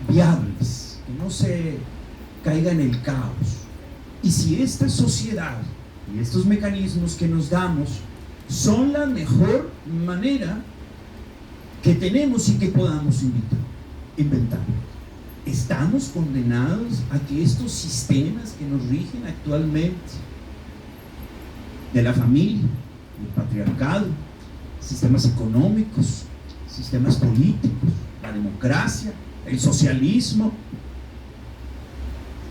viables, que no se caiga en el caos. Y si esta sociedad y estos mecanismos que nos damos son la mejor manera que tenemos y que podamos inventar, estamos condenados a que estos sistemas que nos rigen actualmente, de la familia, el patriarcado, sistemas económicos, sistemas políticos, la democracia, el socialismo,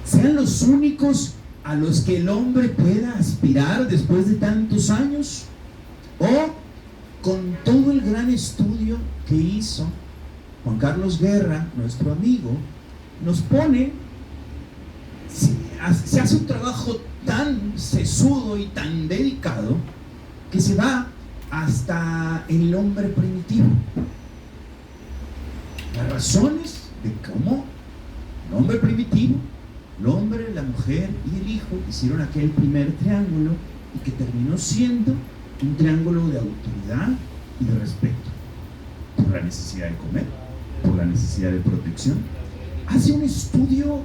sean los únicos a los que el hombre pueda aspirar después de tantos años, o con todo el gran estudio que hizo Juan Carlos Guerra, nuestro amigo, nos pone, se hace un trabajo tan sesudo y tan dedicado que se va hasta el hombre primitivo. Las razones de cómo el hombre primitivo, el hombre, la mujer y el hijo hicieron aquel primer triángulo y que terminó siendo un triángulo de autoridad y de respeto, por la necesidad de comer, por la necesidad de protección. Hace un estudio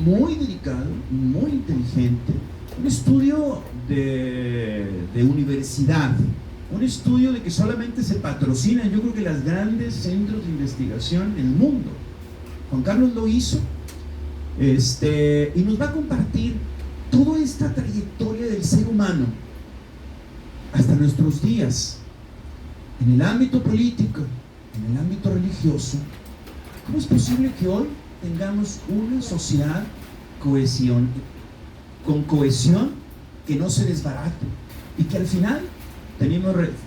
muy dedicado, muy inteligente, un estudio de universidad, un estudio de que solamente se patrocinan, yo creo que los grandes centros de investigación en el mundo. Juan Carlos lo hizo, y nos va a compartir toda esta trayectoria del ser humano hasta nuestros días, en el ámbito político, en el ámbito religioso. ¿Cómo es posible que hoy tengamos una sociedad con cohesión que no se desbarate y que al final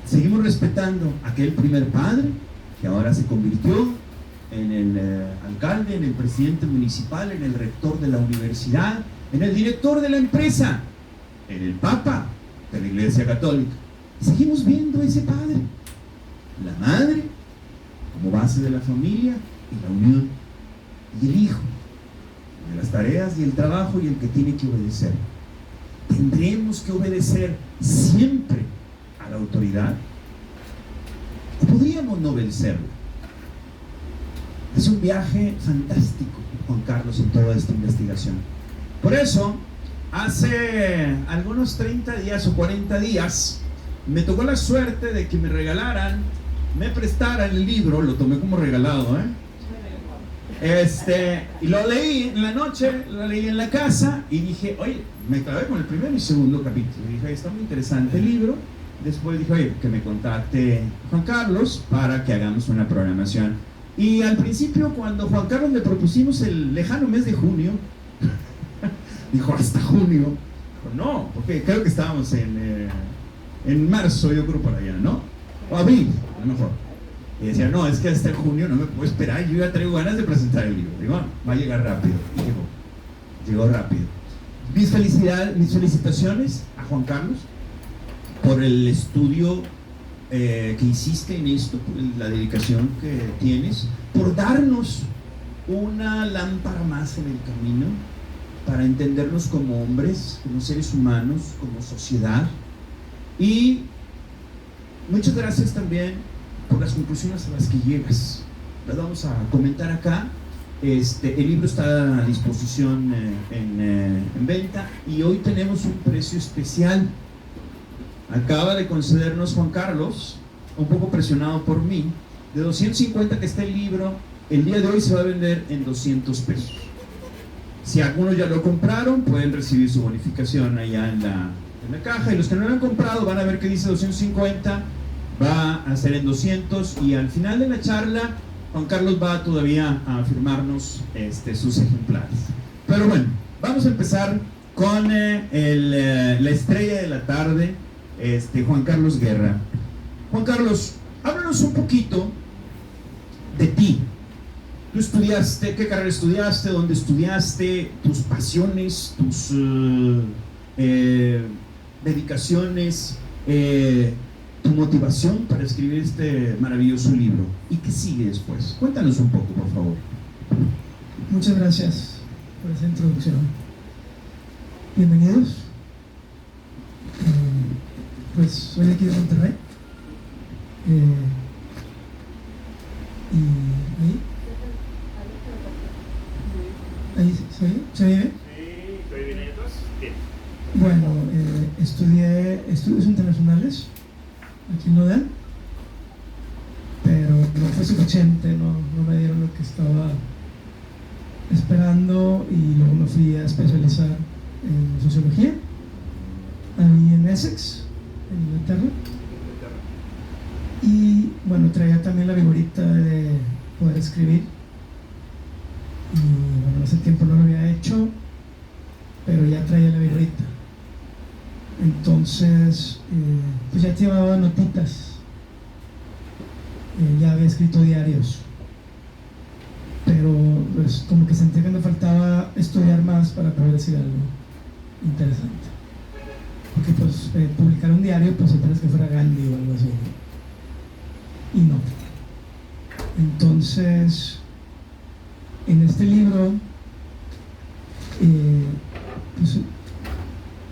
seguimos respetando a aquel primer padre que ahora se convirtió en el alcalde, en el presidente municipal, en el rector de la universidad, en el director de la empresa, en el papa de la Iglesia Católica? Seguimos viendo a ese padre, la madre como base de la familia y la unión, y el hijo de las tareas y el trabajo y el que tiene que obedecer. ¿Tendremos que obedecer siempre a la autoridad? ¿O podríamos no obedecerla? Es un viaje fantástico, Juan Carlos, en toda esta investigación. Por eso, hace algunos 30 días o 40 días, me tocó la suerte de que me prestaran el libro, lo tomé como regalado, y lo leí en la noche, lo leí en la casa y dije, oye, me clavé con el primero y segundo capítulo. Y dije, está muy interesante el libro. Después dije, oye, que me contacte Juan Carlos para que hagamos una programación. Y al principio, cuando Juan Carlos le propusimos el lejano mes de junio, dijo, hasta junio. Dijo, no, porque creo que estábamos en marzo, yo creo por allá, ¿no? O abril, a lo mejor. Y decía, no, es que hasta junio no me puedo esperar, yo ya traigo ganas de presentar el libro. Digo, va a llegar rápido. Y llegó rápido. Mis felicitaciones a Juan Carlos por el estudio que hiciste en esto, por la dedicación que tienes, por darnos una lámpara más en el camino para entendernos como hombres, como seres humanos, como sociedad. Y muchas gracias también por las conclusiones a las que llegas. Las vamos a comentar acá. El libro está a disposición en venta y hoy tenemos un precio especial. Acaba de concedernos Juan Carlos, un poco presionado por mí, de 250 que está el libro, el día de hoy se va a vender en 200 pesos. Si algunos ya lo compraron, pueden recibir su bonificación allá en la caja, y los que no lo han comprado van a ver que dice 250, va a ser en 200, y al final de la charla Juan Carlos va todavía a firmarnos sus ejemplares. Pero bueno, vamos a empezar con la estrella de la tarde, Juan Carlos Guerra. Juan Carlos, háblanos un poquito de ti. Tú estudiaste, ¿qué carrera estudiaste? ¿Dónde estudiaste? Tus pasiones, tus dedicaciones, tu motivación para escribir este maravilloso libro. ¿Y qué sigue después? Cuéntanos un poco, por favor. Muchas gracias por esa introducción. Bienvenidos. Pues soy de aquí de Monterrey. Y ahí ¿se oye bien? Sí, estoy bien ahí atrás. Bien. Bueno, estudié estudios internacionales aquí en Nodal, pero no fue suficiente, no me dieron lo que estaba esperando y luego me fui a especializar en sociología, ahí en Essex, en Inglaterra. Y bueno, traía también la vigorita de poder escribir. Y bueno, hace tiempo no lo había hecho, pero ya traía la vigorita. Entonces, pues ya llevaba notitas. Ya había escrito diarios. Pero pues como que sentía que me faltaba estudiar más para poder decir algo interesante. Porque pues publicar un diario, pues esperas que fuera Gandhi o algo así. Y no. Entonces, en este libro, pues,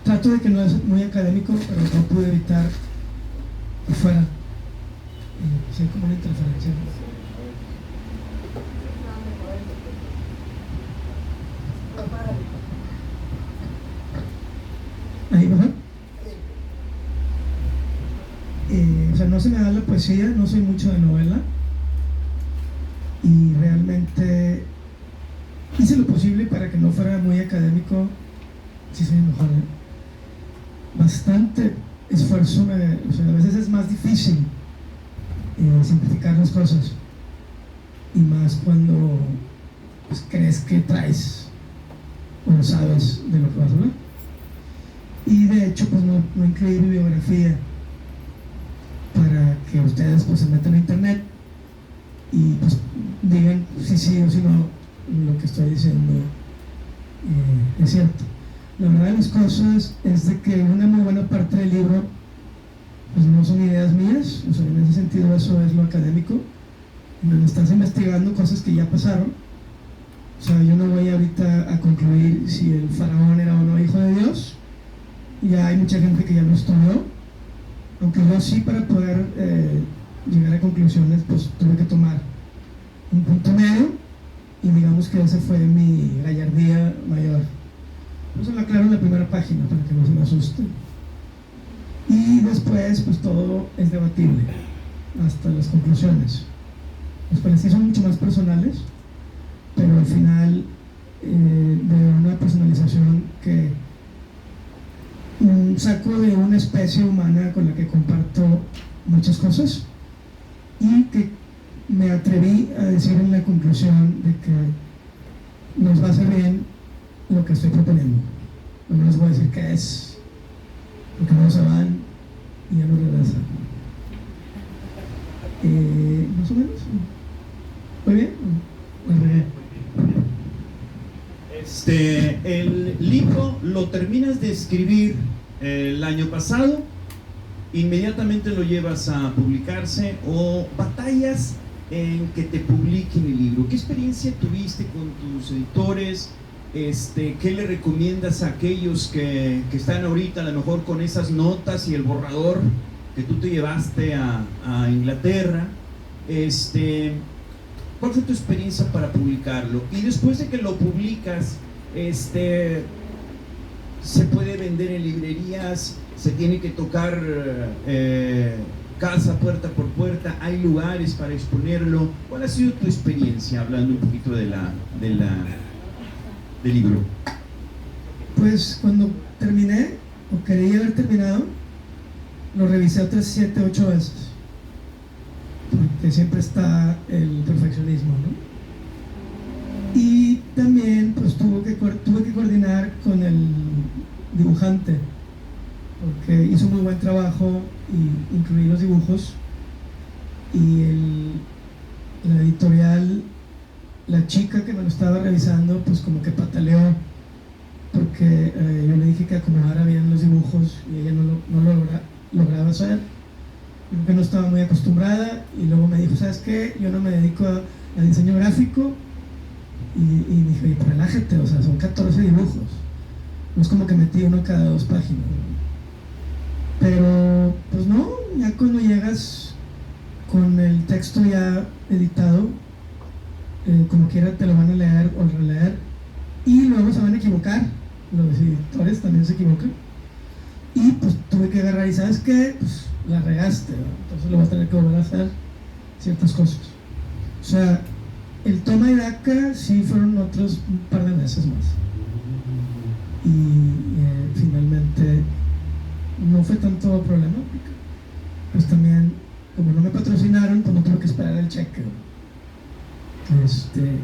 trato de que no es muy académico, pero no pude evitar que fuera. Sí, hay como una interferencia. Ahí mejor. O sea, no se me da la poesía, no soy mucho de novela y realmente hice lo posible para que no fuera muy académico. Sí soy mejor, bastante esfuerzo, o sea, a veces es más difícil simplificar las cosas y más cuando pues, crees que traes o sabes de lo que vas a hablar. Y de hecho pues no incluí bibliografía para que ustedes pues se metan a internet y pues digan si sí o si no lo que estoy diciendo es cierto. La verdad de las cosas es de que una muy buena parte del libro pues no son ideas mías, o sea, en ese sentido eso es lo académico, donde estás investigando cosas que ya pasaron. O sea, yo no voy ahorita a concluir si el faraón era o no hijo de Dios, ya hay mucha gente que ya lo estudió, aunque yo sí, para poder llegar a conclusiones, pues tuve que tomar un punto medio y digamos que esa fue mi gallardía mayor. Eso lo aclaro en la primera página para que no se me asusten. Y después, pues todo es debatible hasta las conclusiones. Los para sí son mucho más personales, pero al final de una personalización que saco de una especie humana con la que comparto muchas cosas y que me atreví a decir en la conclusión de que nos va a hacer bien lo que estoy proponiendo. No les voy a decir qué es, porque no se van y ya no regresan. Más o menos. ¿Muy bien? El libro lo terminas de escribir el año pasado, inmediatamente lo llevas a publicarse o batallas en que te publiquen el libro. ¿Qué experiencia tuviste con tus editores? ¿Qué le recomiendas a aquellos que están ahorita a lo mejor con esas notas y el borrador que tú te llevaste a Inglaterra? ¿Cuál fue tu experiencia para publicarlo? Y después de que lo publicas, ¿se puede vender en librerías? ¿Se tiene que tocar casa, puerta por puerta? ¿Hay lugares para exponerlo? ¿Cuál ha sido tu experiencia, hablando un poquito del libro? Pues cuando terminé, o quería haber terminado, lo revisé otras 7, 8 veces. Porque siempre está el perfeccionismo, ¿no? Y también pues tuve que coordinar con el dibujante, porque hizo muy buen trabajo y incluí los dibujos. Y la editorial, la chica que me lo estaba revisando, pues como que pataleó, porque yo le dije que acomodara bien los dibujos y ella no lo lograba hacer. Creo que no estaba muy acostumbrada y luego me dijo, ¿sabes qué? Yo no me dedico a diseño gráfico. Y me dijo, pues relájate, o sea, son 14 dibujos. No es como que metí uno cada 2 páginas. Pero, pues no, ya cuando llegas con el texto ya editado, como quiera te lo van a leer o releer, y luego se van a equivocar, los editores también se equivocan, y pues tuve que agarrar y ¿sabes qué? Pues la regaste, ¿no? Entonces lo vas a tener que volver a hacer ciertas cosas. O sea, el toma y daca sí fueron otros un par de meses más, y finalmente no fue tanto problema, porque pues también como no me patrocinaron, pues no tuve que esperar el cheque, ¿no?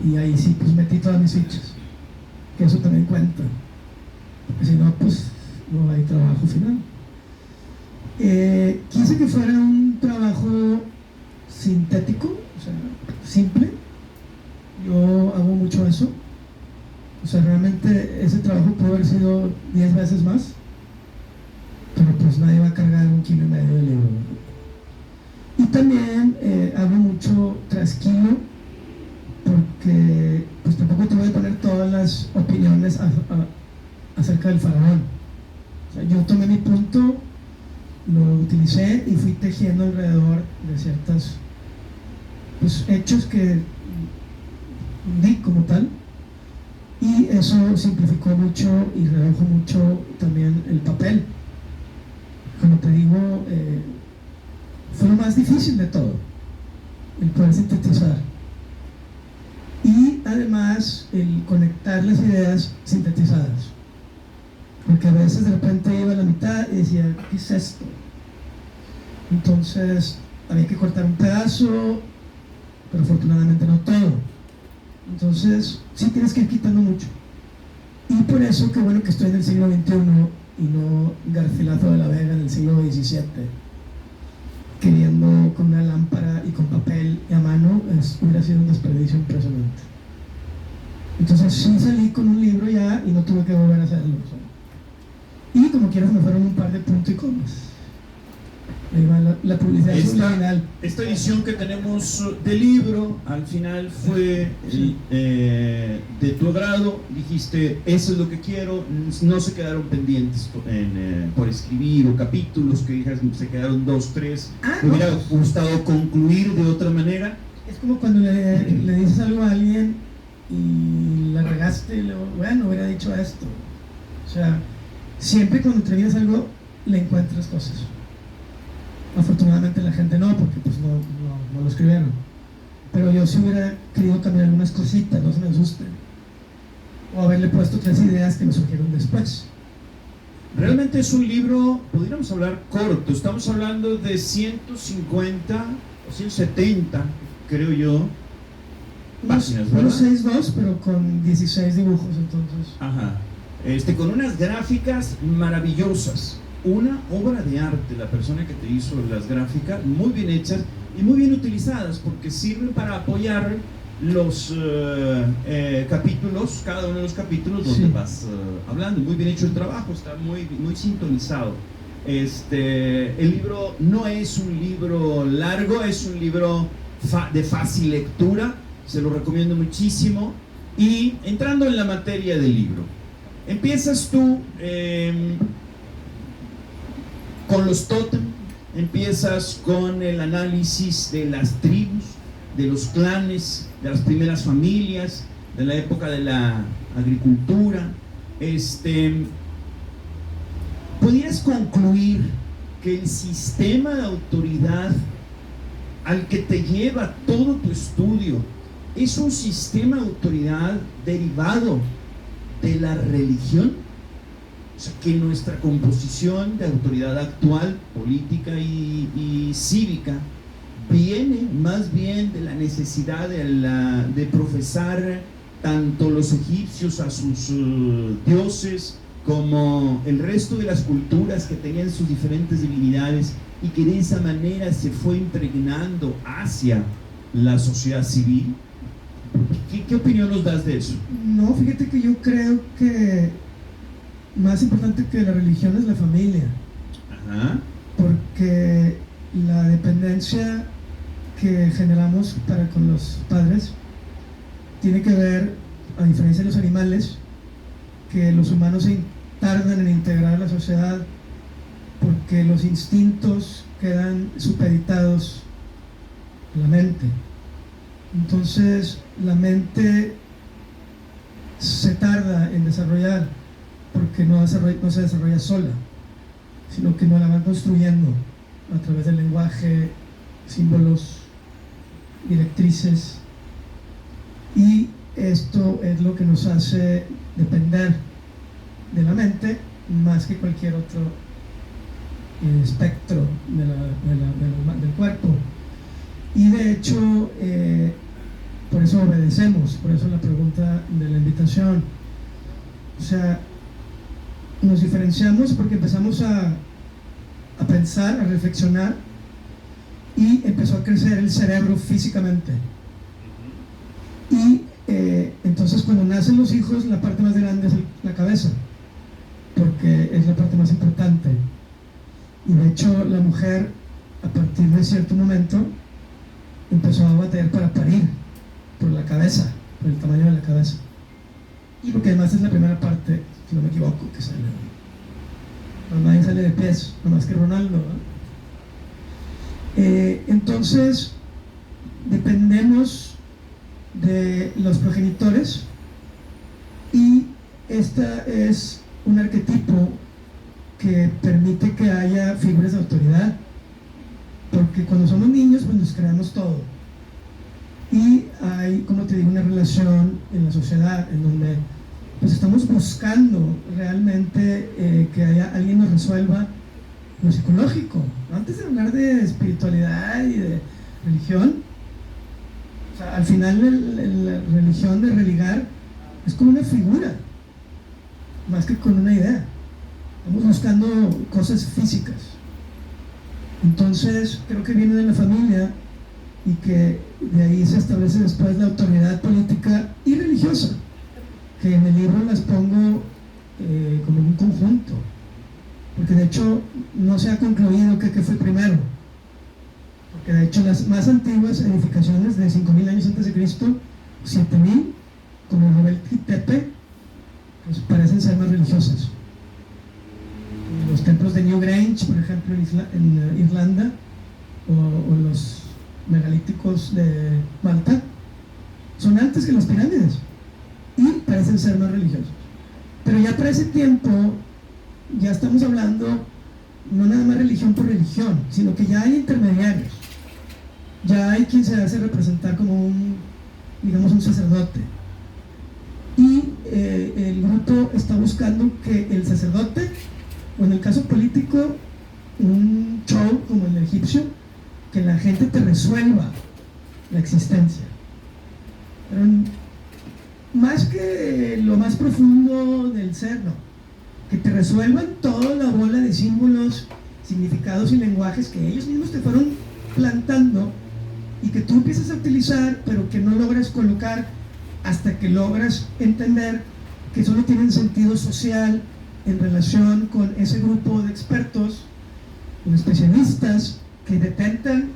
Y ahí sí pues metí todas mis fichas, que eso también cuenta, porque si no pues no hay trabajo final. Quise que fuera un trabajo sintético, o sea, simple. Yo hago mucho eso, o sea, realmente ese trabajo pudo haber sido 10 veces más, pero pues nadie va a cargar 1,5 kilos de libro, ¿no? Y también hago mucho trasquilo, porque pues tampoco te voy a poner todas las opiniones acerca del faraón. O sea, yo tomé mi punto, lo utilicé y fui tejiendo alrededor de ciertos pues, hechos que di como tal, y eso simplificó mucho y redujo mucho también el papel. Como te digo, fue lo más difícil de todo, el poder sintetizar. Y además el conectar las ideas sintetizadas, porque a veces de repente iba a la mitad y decía, ¿qué es esto? Entonces había que cortar un pedazo, pero afortunadamente no todo. Entonces sí tienes que ir quitando mucho. Y por eso qué bueno que estoy en el siglo XXI y no Garcilaso de la Vega en el siglo XVII, queriendo con una lámpara y con papel y a mano. Hubiera sido un desperdicio impresionante. Entonces sí salí con un libro ya y no tuve que volver a hacerlo, o sea. Y como quieras me fueron un par de puntos y comas. Ahí va la publicidad subliminal. Esta edición que tenemos del libro al final fue de tu agrado. Dijiste, eso es lo que quiero. No se quedaron pendientes por escribir o capítulos que dijeras, se quedaron 2, 3. ¿Me hubiera gustado concluir de otra manera? Es como cuando le dices algo a alguien y la regaste y luego, bueno, hubiera dicho esto. O sea, siempre cuando terminas algo le encuentras cosas. Afortunadamente la gente no, porque pues no lo escribieron. Pero yo sí hubiera querido cambiar algunas cositas, no se me asusten. O haberle puesto 3 ideas que me surgieron después. Realmente es un libro, podríamos hablar corto. Estamos hablando de 150 o 170, creo yo, páginas, ¿verdad? Unos 6.2, pero con 16 dibujos, entonces. Ajá. Con unas gráficas maravillosas. Una obra de arte, la persona que te hizo las gráficas, muy bien hechas y muy bien utilizadas, porque sirven para apoyar los capítulos, cada uno de los capítulos donde sí. vas hablando. Muy bien hecho el trabajo, está muy sintonizado. El libro no es un libro largo, es un libro de fácil lectura, se lo recomiendo muchísimo. Y entrando en la materia del libro, empiezas tú con los tótem, empiezas con el análisis de las tribus, de los clanes, de las primeras familias, de la época de la agricultura. ¿Podrías concluir que el sistema de autoridad al que te lleva todo tu estudio es un sistema de autoridad derivado de la religión? O sea, que nuestra composición de autoridad actual, política y cívica, viene más bien de la necesidad de profesar tanto los egipcios a sus dioses, como el resto de las culturas que tenían sus diferentes divinidades, y que de esa manera se fue impregnando hacia la sociedad civil. ¿Qué opinión nos das de eso? No, fíjate que yo creo que más importante que la religión es la familia. Ajá. Porque la dependencia que generamos para con los padres tiene que ver, a diferencia de los animales, que los humanos se tardan en integrar a la sociedad porque los instintos quedan supeditados la mente. Entonces, la mente se tarda en desarrollar porque no se desarrolla sola, sino que nos la van construyendo a través del lenguaje, símbolos, directrices, y esto es lo que nos hace depender de la mente más que cualquier otro espectro del cuerpo. Y de hecho, por eso obedecemos, por eso la pregunta de la invitación. O sea, nos diferenciamos porque empezamos a pensar, a reflexionar, y empezó a crecer el cerebro físicamente. Y entonces cuando nacen los hijos, la parte más grande es la cabeza, porque es la parte más importante. Y de hecho la mujer, a partir de cierto momento, empezó a batallar para parir por la cabeza, por el tamaño de la cabeza. Y porque además es la primera parte, si no me equivoco, que sale. Nadie sale de pies, nada más que Ronaldo, ¿no? Entonces, dependemos de los progenitores, y esta es un arquetipo que permite que haya figuras de autoridad, porque cuando somos niños pues nos creamos todo, y hay, como te digo, una relación en la sociedad en donde pues estamos buscando realmente que haya alguien nos resuelva lo psicológico. Antes de hablar de espiritualidad y de religión, o sea, al final la religión de religar es como una figura, más que con una idea. Estamos buscando cosas físicas. Entonces, creo que viene de la familia, y que de ahí se establece después la autoridad política y religiosa, que en el libro las pongo como en un conjunto, porque de hecho no se ha concluido que fue primero, porque de hecho las más antiguas edificaciones de 5000 años antes de Cristo, 7000, como Göbekli Tepe, pues parecen ser más religiosas. Los templos de Newgrange, por ejemplo, en Irlanda, o los megalíticos de Malta, son antes que las pirámides y parecen ser más religiosos. Pero ya para ese tiempo ya estamos hablando no nada más religión por religión, sino que ya hay intermediarios, ya hay quien se hace representar como un sacerdote, y el grupo está buscando que el sacerdote, o en el caso político, un show como el egipcio, que la gente te resuelva la existencia. Pero más que lo más profundo del ser, no. Que te resuelvan toda la bola de símbolos, significados y lenguajes que ellos mismos te fueron plantando, y que tú empiezas a utilizar, pero que no logras colocar hasta que logras entender que solo tienen sentido social en relación con ese grupo de expertos, con especialistas, que detentan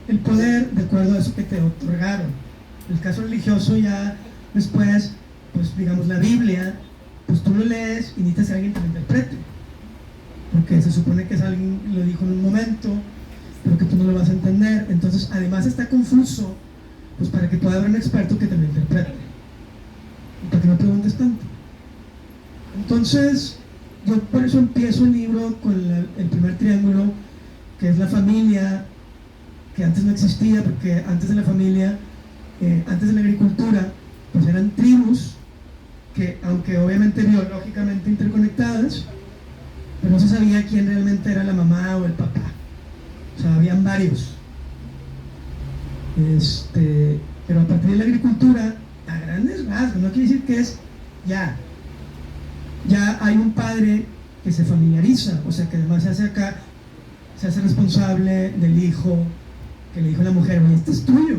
el poder de acuerdo a eso que te otorgaron. En el caso religioso, ya después, pues digamos la Biblia, pues tú lo lees y necesitas que alguien te lo interprete, porque se supone que es alguien lo dijo en un momento, pero que tú no lo vas a entender. Entonces, además está confuso, pues para que pueda haber un experto que te lo interprete, y para que no preguntes tanto. Entonces, yo por eso empiezo el libro con el primer triángulo, que es la familia, que antes no existía, porque antes de la familia, antes de la agricultura, pues eran tribus que, aunque obviamente biológicamente interconectadas, pero no se sabía quién realmente era la mamá o el papá. O sea, habían varios. Pero a partir de la agricultura, a grandes rasgos, no quiere decir que es ya hay un padre que se familiariza, o sea, que además se hace responsable del hijo, que le dijo a la mujer, oye, este es tuyo,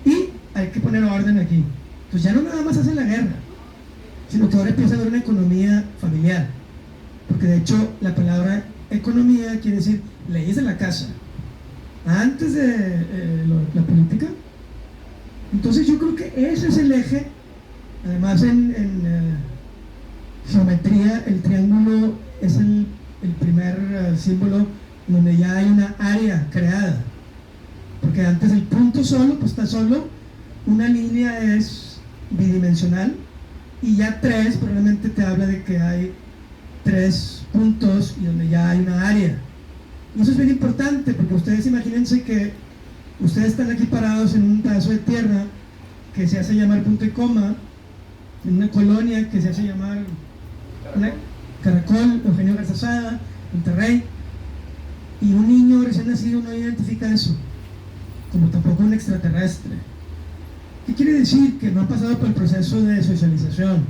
y hay que poner orden aquí. Entonces ya no nada más hacen la guerra, sino que ahora empieza a haber una economía familiar, porque de hecho la palabra economía quiere decir leyes de la casa, antes de la política. Entonces yo creo que ese es el eje. Además en geometría el triángulo es el primer símbolo donde ya hay una área creada. porque antes el punto solo, pues está solo, una línea es bidimensional, y ya 3 probablemente te habla de que hay 3 puntos y donde ya hay una área. Y eso es bien importante, porque ustedes imagínense que ustedes están aquí parados en un pedazo de tierra que se hace llamar punto y coma, en una colonia que se hace llamar Caracol, Eugenio Garzazada, Monterrey, y un niño recién nacido no identifica eso, como tampoco un extraterrestre. ¿Qué quiere decir? Que no ha pasado por el proceso de socialización,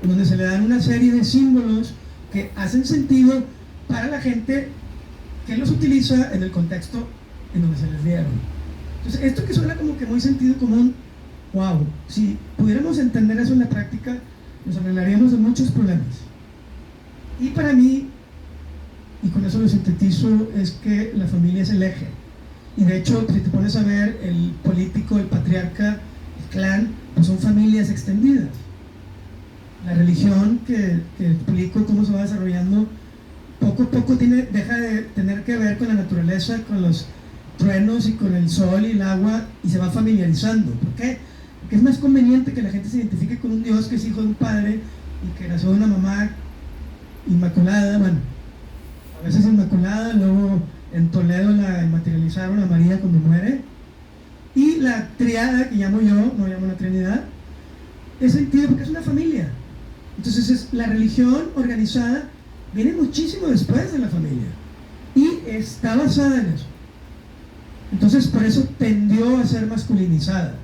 donde se le dan una serie de símbolos que hacen sentido para la gente que los utiliza en el contexto en donde se les dieron. Entonces, esto que suena como que muy sentido común, wow, si pudiéramos entender eso en la práctica, nos arreglaríamos de muchos problemas. Y para mí, y con eso lo sintetizo, es que la familia es el eje. Y de hecho, si te pones a ver, el político, el patriarca, el clan, pues son familias extendidas. La religión que explico cómo se va desarrollando, poco a poco deja de tener que ver con la naturaleza, con los truenos y con el sol y el agua, y se va familiarizando. ¿Por qué? Porque es más conveniente que la gente se identifique con un Dios que es hijo de un padre y que nació de una mamá inmaculada, bueno, a veces inmaculada, luego en Toledo la inmaterializaron a María cuando muere, y la triada que llamo yo, no llamo la Trinidad, es sentido porque es una familia. Entonces la religión organizada viene muchísimo después de la familia y está basada en eso. Entonces por eso tendió a ser masculinizada.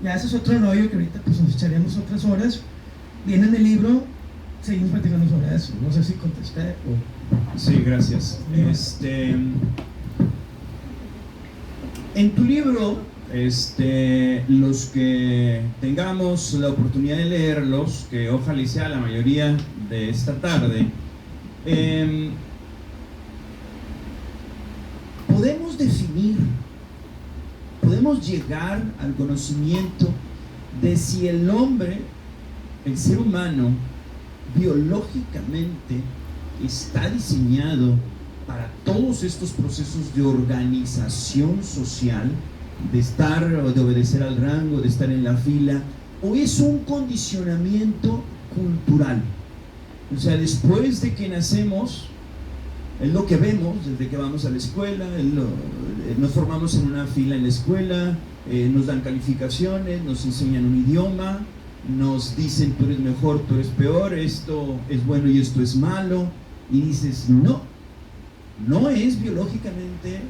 Ya ese es otro rollo que ahorita pues nos echaríamos otras horas. Viene en el libro, seguimos platicando sobre eso. No sé si contesté o... Sí, gracias. En tu libro, los que tengamos la oportunidad de leerlos, que ojalá y sea la mayoría de esta tarde, podemos definir, podemos llegar al conocimiento de si el hombre, el ser humano, biológicamente está diseñado para todos estos procesos de organización social, de estar o de obedecer al rango, de estar en la fila, o es un condicionamiento cultural. O sea, después de que nacemos, es lo que vemos desde que vamos a la escuela, nos formamos en una fila en la escuela, nos dan calificaciones, nos enseñan un idioma, nos dicen tú eres mejor, tú eres peor, esto es bueno y esto es malo, y dices no es biológicamente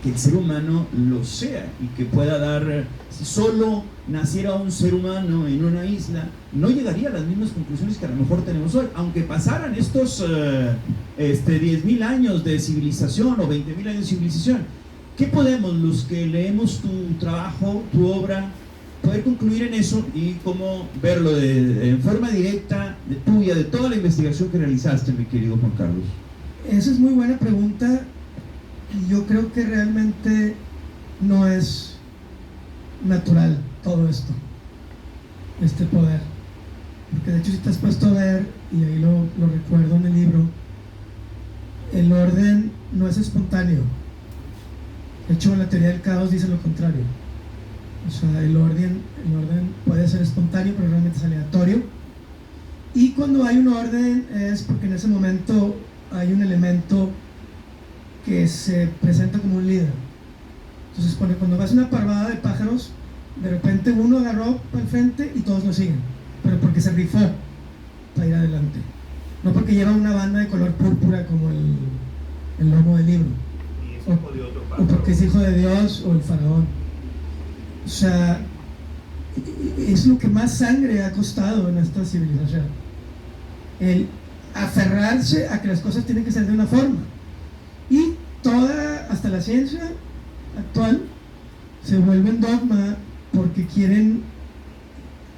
que el ser humano lo sea y que pueda dar, si solo naciera un ser humano en una isla, no llegaría a las mismas conclusiones que a lo mejor tenemos hoy, aunque pasaran estos 10.000 años de civilización o 20.000 años de civilización. ¿Qué podemos, los que leemos tu trabajo, tu obra, poder concluir en eso y cómo verlo en forma directa, de tuya, de toda la investigación que realizaste, mi querido Juan Carlos? Esa es muy buena pregunta. Y yo creo que realmente no es natural todo esto, este poder. Porque de hecho si te has puesto a ver, y ahí lo recuerdo en el libro, el orden no es espontáneo. De hecho la teoría del caos dice lo contrario. O sea, el orden puede ser espontáneo, pero realmente es aleatorio. Y cuando hay un orden es porque en ese momento hay un elemento que se presenta como un líder. Entonces cuando vas a una parvada de pájaros, de repente uno agarró para el frente y todos lo siguen, pero porque se rifó para ir adelante, no porque lleva una banda de color púrpura como el lomo del libro, o porque es hijo de Dios o el faraón. O sea, es lo que más sangre ha costado en esta civilización, el aferrarse a que las cosas tienen que ser de una forma. Y hasta la ciencia actual se vuelve en dogma porque quieren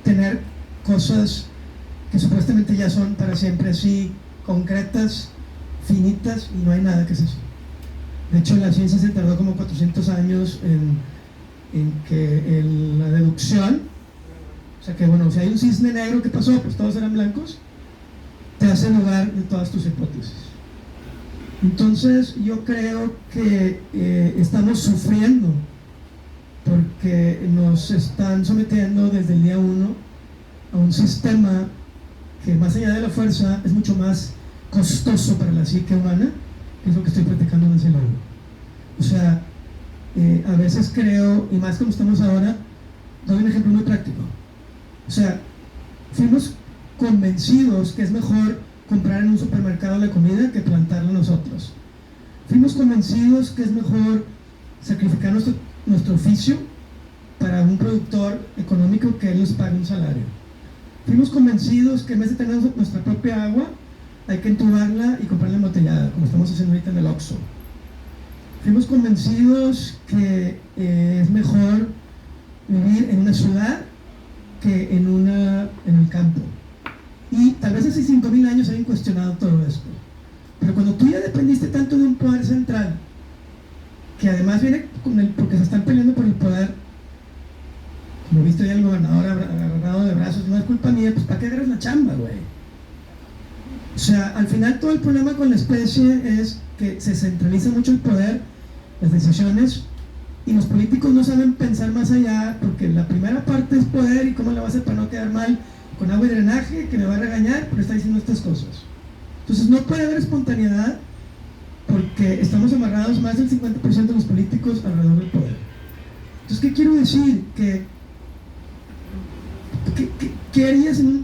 tener cosas que supuestamente ya son para siempre así, concretas, finitas, y no hay nada que es eso. De hecho, la ciencia se tardó como 400 años en que la deducción, o sea que bueno, si hay un cisne negro, ¿qué pasó? Pues todos eran blancos, te hace lugar de todas tus hipótesis. Entonces yo creo que estamos sufriendo porque nos están sometiendo desde el día 1 a un sistema que, más allá de la fuerza, es mucho más costoso para la psique humana, que es lo que estoy platicando en ese libro. O sea, a veces creo, y más como estamos ahora, doy un ejemplo muy práctico. O sea, fuimos convencidos que es mejor comprar en un supermercado la comida que plantarla nosotros. Fuimos convencidos que es mejor sacrificar nuestro oficio para un productor económico que él nos pague un salario. Fuimos convencidos que en vez de tener nuestra propia agua, hay que entubarla y comprarla embotellada, como estamos haciendo ahorita en el Oxxo. Fuimos convencidos que es mejor vivir en una ciudad que en el campo. Y tal vez hace 5,000 años hayan cuestionado todo esto. Pero cuando tú ya dependiste tanto de un poder central, que además viene porque se están peleando por el poder, como viste ya el gobernador agarrado de brazos, no es culpa mía, pues ¿para qué agarras la chamba, güey? O sea, al final todo el problema con la especie es que se centraliza mucho el poder, las decisiones, y los políticos no saben pensar más allá, porque la primera parte es poder y cómo le va a hacer para no quedar mal con agua y drenaje, que me va a regañar porque está diciendo estas cosas. Entonces no puede haber espontaneidad porque estamos amarrados más del 50% de los políticos alrededor del poder. Entonces, ¿qué quiero decir? ¿Qué harías en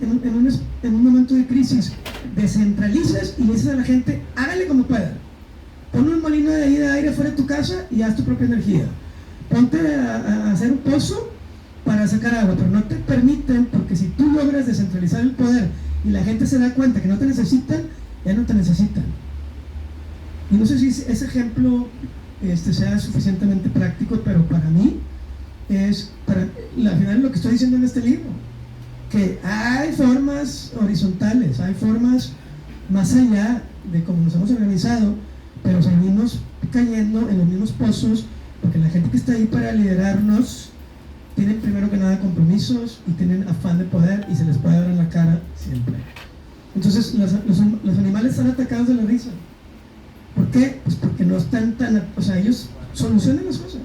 un momento de crisis? Descentralizas y le dices a la gente, hágale como pueda. Pon un molino de aire fuera de tu casa y haz tu propia energía. Ponte a hacer un pozo para sacar agua, pero no te permiten, porque si tú logras descentralizar el poder y la gente se da cuenta que no te necesitan, ya no te necesitan. Y no sé si ese ejemplo sea suficientemente práctico, pero para mí al final lo que estoy diciendo en este libro, que hay formas horizontales, hay formas más allá de cómo nos hemos organizado, pero seguimos cayendo en los mismos pozos, porque la gente que está ahí para liderarnos tienen primero que nada compromisos y tienen afán de poder y se les puede dar en la cara siempre. Entonces los animales están atacados de la risa. ¿Por qué? Pues porque no están o sea, ellos solucionan las cosas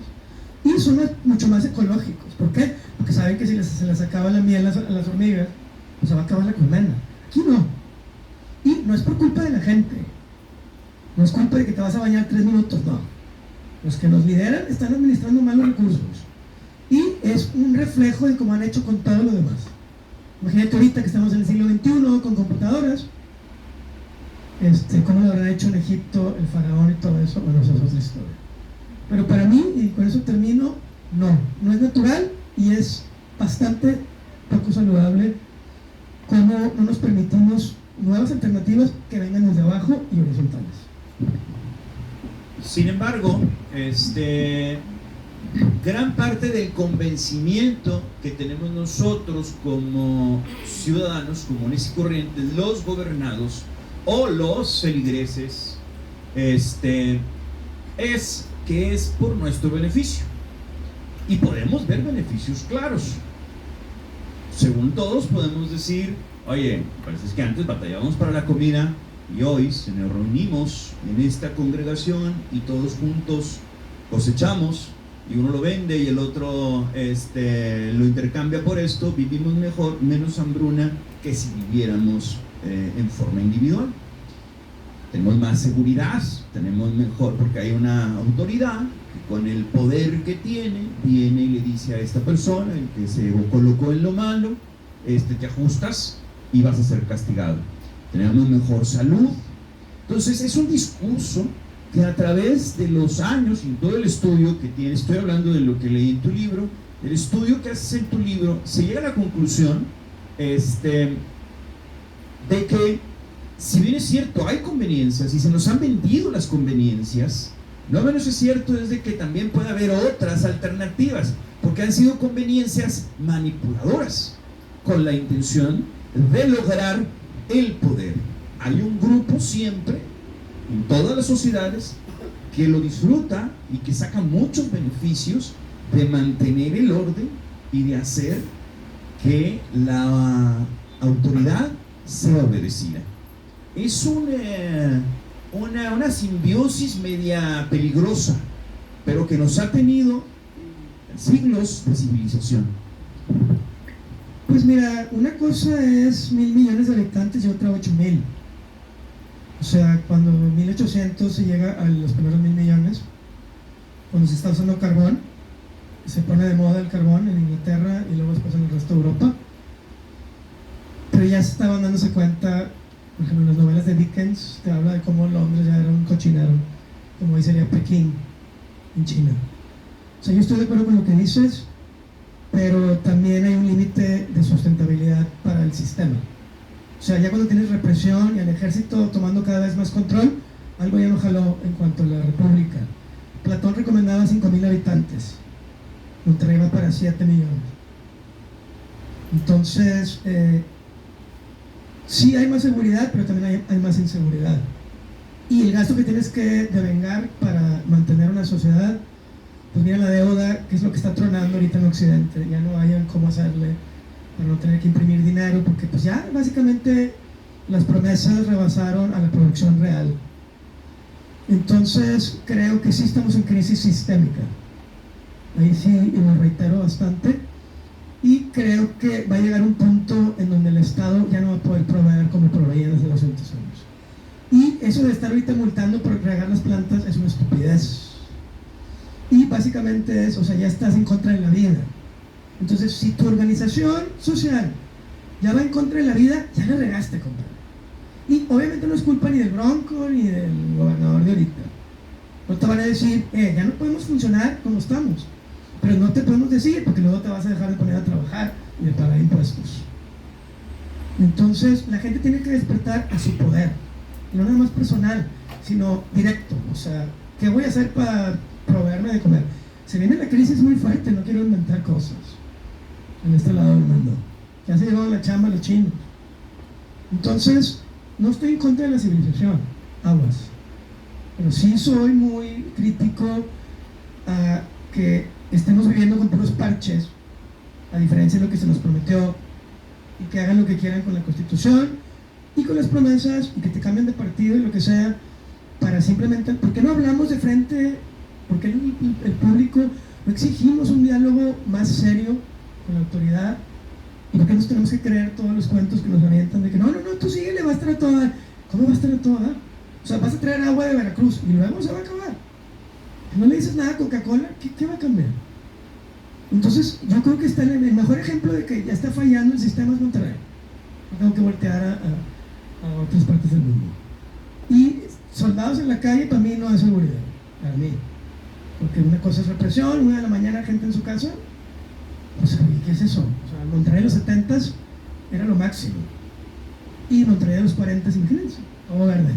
y son mucho más ecológicos. ¿Por qué? Porque saben que si se les acaba la miel a las hormigas, pues se va a acabar la colmena. Aquí no. Y no es por culpa de la gente, no es culpa de que te vas a bañar 3 minutos, no. Los que nos lideran están administrando mal los recursos y es un reflejo de cómo han hecho con todo lo demás. Imagínate ahorita que estamos en el siglo XXI con computadoras, cómo lo habrán hecho en Egipto el faraón y todo eso. Bueno, eso es otra historia. Pero para mí, y con eso termino, no es natural y es bastante poco saludable cómo no nos permitimos nuevas alternativas que vengan desde abajo y horizontales. Sin embargo, gran parte del convencimiento que tenemos nosotros como ciudadanos comunes y corrientes, los gobernados o los feligreses, es que es por nuestro beneficio. Y podemos ver beneficios claros. Según todos podemos decir, oye, parece que antes batallábamos para la comida y hoy se nos reunimos en esta congregación y todos juntos cosechamos y uno lo vende y el otro lo intercambia por esto, vivimos mejor, menos hambruna que si viviéramos en forma individual. Tenemos más seguridad, tenemos mejor, porque hay una autoridad que con el poder que tiene, viene y le dice a esta persona, el que se colocó en lo malo, te ajustas y vas a ser castigado. Tenemos mejor salud. Entonces es un discurso que a través de los años y todo el estudio que tiene, estoy hablando de lo que leí en tu libro, el estudio que haces en tu libro, se llega a la conclusión de que si bien es cierto, hay conveniencias y se nos han vendido las conveniencias, no menos es cierto es de que también puede haber otras alternativas, porque han sido conveniencias manipuladoras con la intención de lograr el poder. Hay un grupo siempre, en todas las sociedades, que lo disfruta y que saca muchos beneficios de mantener el orden y de hacer que la autoridad sea obedecida. Es una simbiosis media peligrosa, pero que nos ha tenido siglos de civilización. Pues mira, una cosa es 1.000 millones de habitantes y otra 8.000. O sea, cuando en 1800 se llega a los primeros 1.000 millones, cuando se está usando carbón, se pone de moda el carbón en Inglaterra y luego después en el resto de Europa. Pero ya se estaban dándose cuenta, por ejemplo, en las novelas de Dickens, te habla de cómo Londres ya era un cochinero, como hoy sería Pekín, en China. O sea, yo estoy de acuerdo con lo que dices, pero también hay un límite de sustentabilidad para el sistema. O sea, ya cuando tienes represión y el ejército tomando cada vez más control, algo ya no jaló en cuanto a la república. Platón recomendaba 5.000 habitantes, Monterrey va para 7 millones. Entonces, sí hay más seguridad, pero también hay más inseguridad. Y el gasto que tienes que devengar para mantener una sociedad, pues mira la deuda, que es lo que está tronando ahorita en Occidente. Ya no hayan cómo hacerle para no tener que imprimir dinero, porque pues ya básicamente las promesas rebasaron a la producción real. Entonces creo que sí estamos en crisis sistémica. Ahí sí, y lo reitero bastante. Y creo que va a llegar un punto en donde el Estado ya no va a poder proveer como proveía desde 200 años. Y eso de estar ahorita multando por regar las plantas es una estupidez. Y básicamente es, o sea, ya estás en contra de la vida. Entonces, si tu organización social ya va en contra de la vida, ya la regaste, compadre. Y obviamente no es culpa ni del Bronco ni del gobernador de ahorita. No te van a decir, ya no podemos funcionar como estamos. Pero no te podemos decir, porque luego te vas a dejar de poner a trabajar y de pagar impuestos. Entonces, la gente tiene que despertar a su poder. No nada más personal, sino directo. O sea, ¿qué voy a hacer para proveerme de comer? Se viene la crisis muy fuerte, no quiero inventar cosas en este lado del mundo. Ya se llevaron la chamba los chinos. Entonces, no estoy en contra de la civilización, aguas. Pero sí soy muy crítico a que estemos viviendo con puros parches, a diferencia de lo que se nos prometió, y que hagan lo que quieran con la Constitución y con las promesas, y que te cambien de partido y lo que sea, para simplemente, ¿por qué no hablamos de frente? ¿Por qué el público no exigimos un diálogo más serio con la autoridad? ¿Y por qué nos tenemos que creer todos los cuentos que nos avientan de que no, tú síguele, va a estar a toda? ¿Cómo va a estar a toda? O sea, vas a traer agua de Veracruz y luego se va a acabar. No le dices nada a Coca-Cola, ¿qué va a cambiar? Entonces, yo creo que está el mejor ejemplo de que ya está fallando el sistema es Monterrey. No tengo que voltear a otras partes del mundo. Y soldados en la calle para mí no es seguridad, para mí. Porque una cosa es represión, una de la mañana gente en su casa. O sea, ¿qué es eso? O sea, Monterrey de los 70s era lo máximo. Y Monterrey de los 40s, imagínense, todo verde.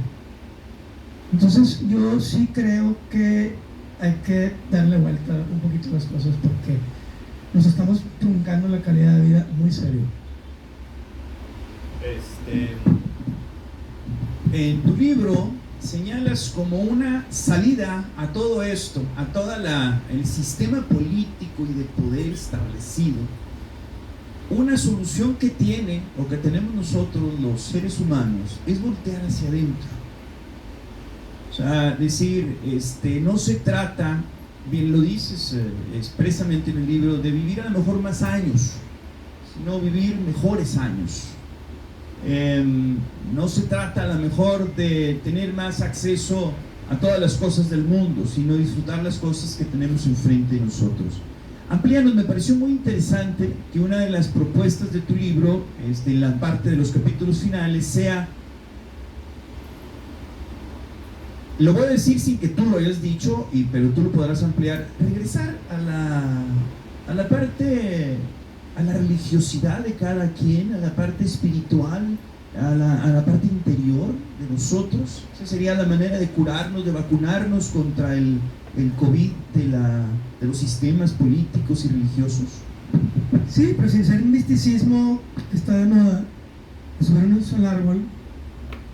Entonces, yo sí creo que hay que darle vuelta un poquito a las cosas porque nos estamos truncando la calidad de vida muy serio. En tu libro señalas como una salida a todo esto, a todo el sistema político y de poder establecido, una solución que tiene o que tenemos nosotros los seres humanos es voltear hacia adentro. O sea, decir, no se trata, bien lo dices expresamente en el libro, de vivir a lo mejor más años, sino vivir mejores años. No se trata a lo mejor de tener más acceso a todas las cosas del mundo, sino disfrutar las cosas que tenemos enfrente de nosotros. Amplíanos, me pareció muy interesante que una de las propuestas de tu libro, en la parte de los capítulos finales, sea, lo voy a decir sin que tú lo hayas dicho, pero tú lo podrás ampliar, regresar a la parte, a la religiosidad de cada quien, a la parte espiritual, a la parte interior de nosotros. Esa sería la manera de curarnos, de vacunarnos contra el COVID de los sistemas políticos y religiosos. Sí, pero sin ser un misticismo que está de moda, subirnos al árbol,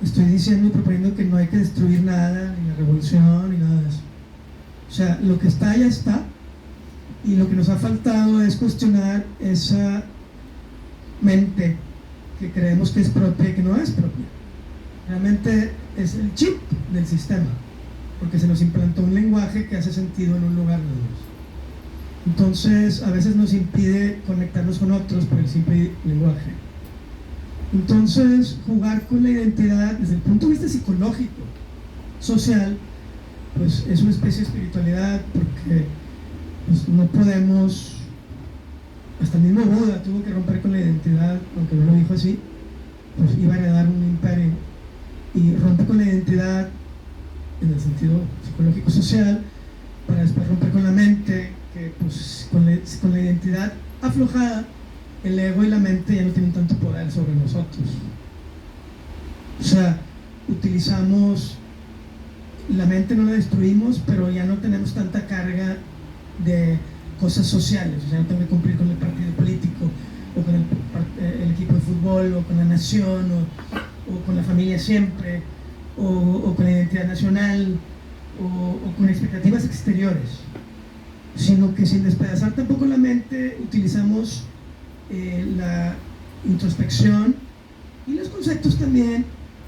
estoy diciendo y proponiendo que no hay que destruir nada, ni la revolución, ni nada de eso. O sea, lo que está ya está, y lo que nos ha faltado es cuestionar esa mente que creemos que es propia y que no es propia. Realmente es el chip del sistema, porque se nos implantó un lenguaje que hace sentido en un lugar de Dios. Entonces, a veces nos impide conectarnos con otros por el simple lenguaje. Entonces, jugar con la identidad desde el punto de vista psicológico, social, pues es una especie de espiritualidad, porque pues, no podemos, hasta el mismo Buda tuvo que romper con la identidad, aunque no lo dijo así, pues iba a heredar un imperio, y rompe con la identidad en el sentido psicológico social, para después romper con la mente, que pues con la identidad aflojada, el ego y la mente ya no tienen tanto poder sobre nosotros. O sea, utilizamos, la mente no la destruimos, pero ya no tenemos tanta carga de cosas sociales. O sea, no tengo que cumplir con el partido político, o con el equipo de fútbol, o con la nación, o con la familia siempre, o con la identidad nacional, o con expectativas exteriores, sino que sin despedazar tampoco la mente, utilizamos la introspección y los conceptos también,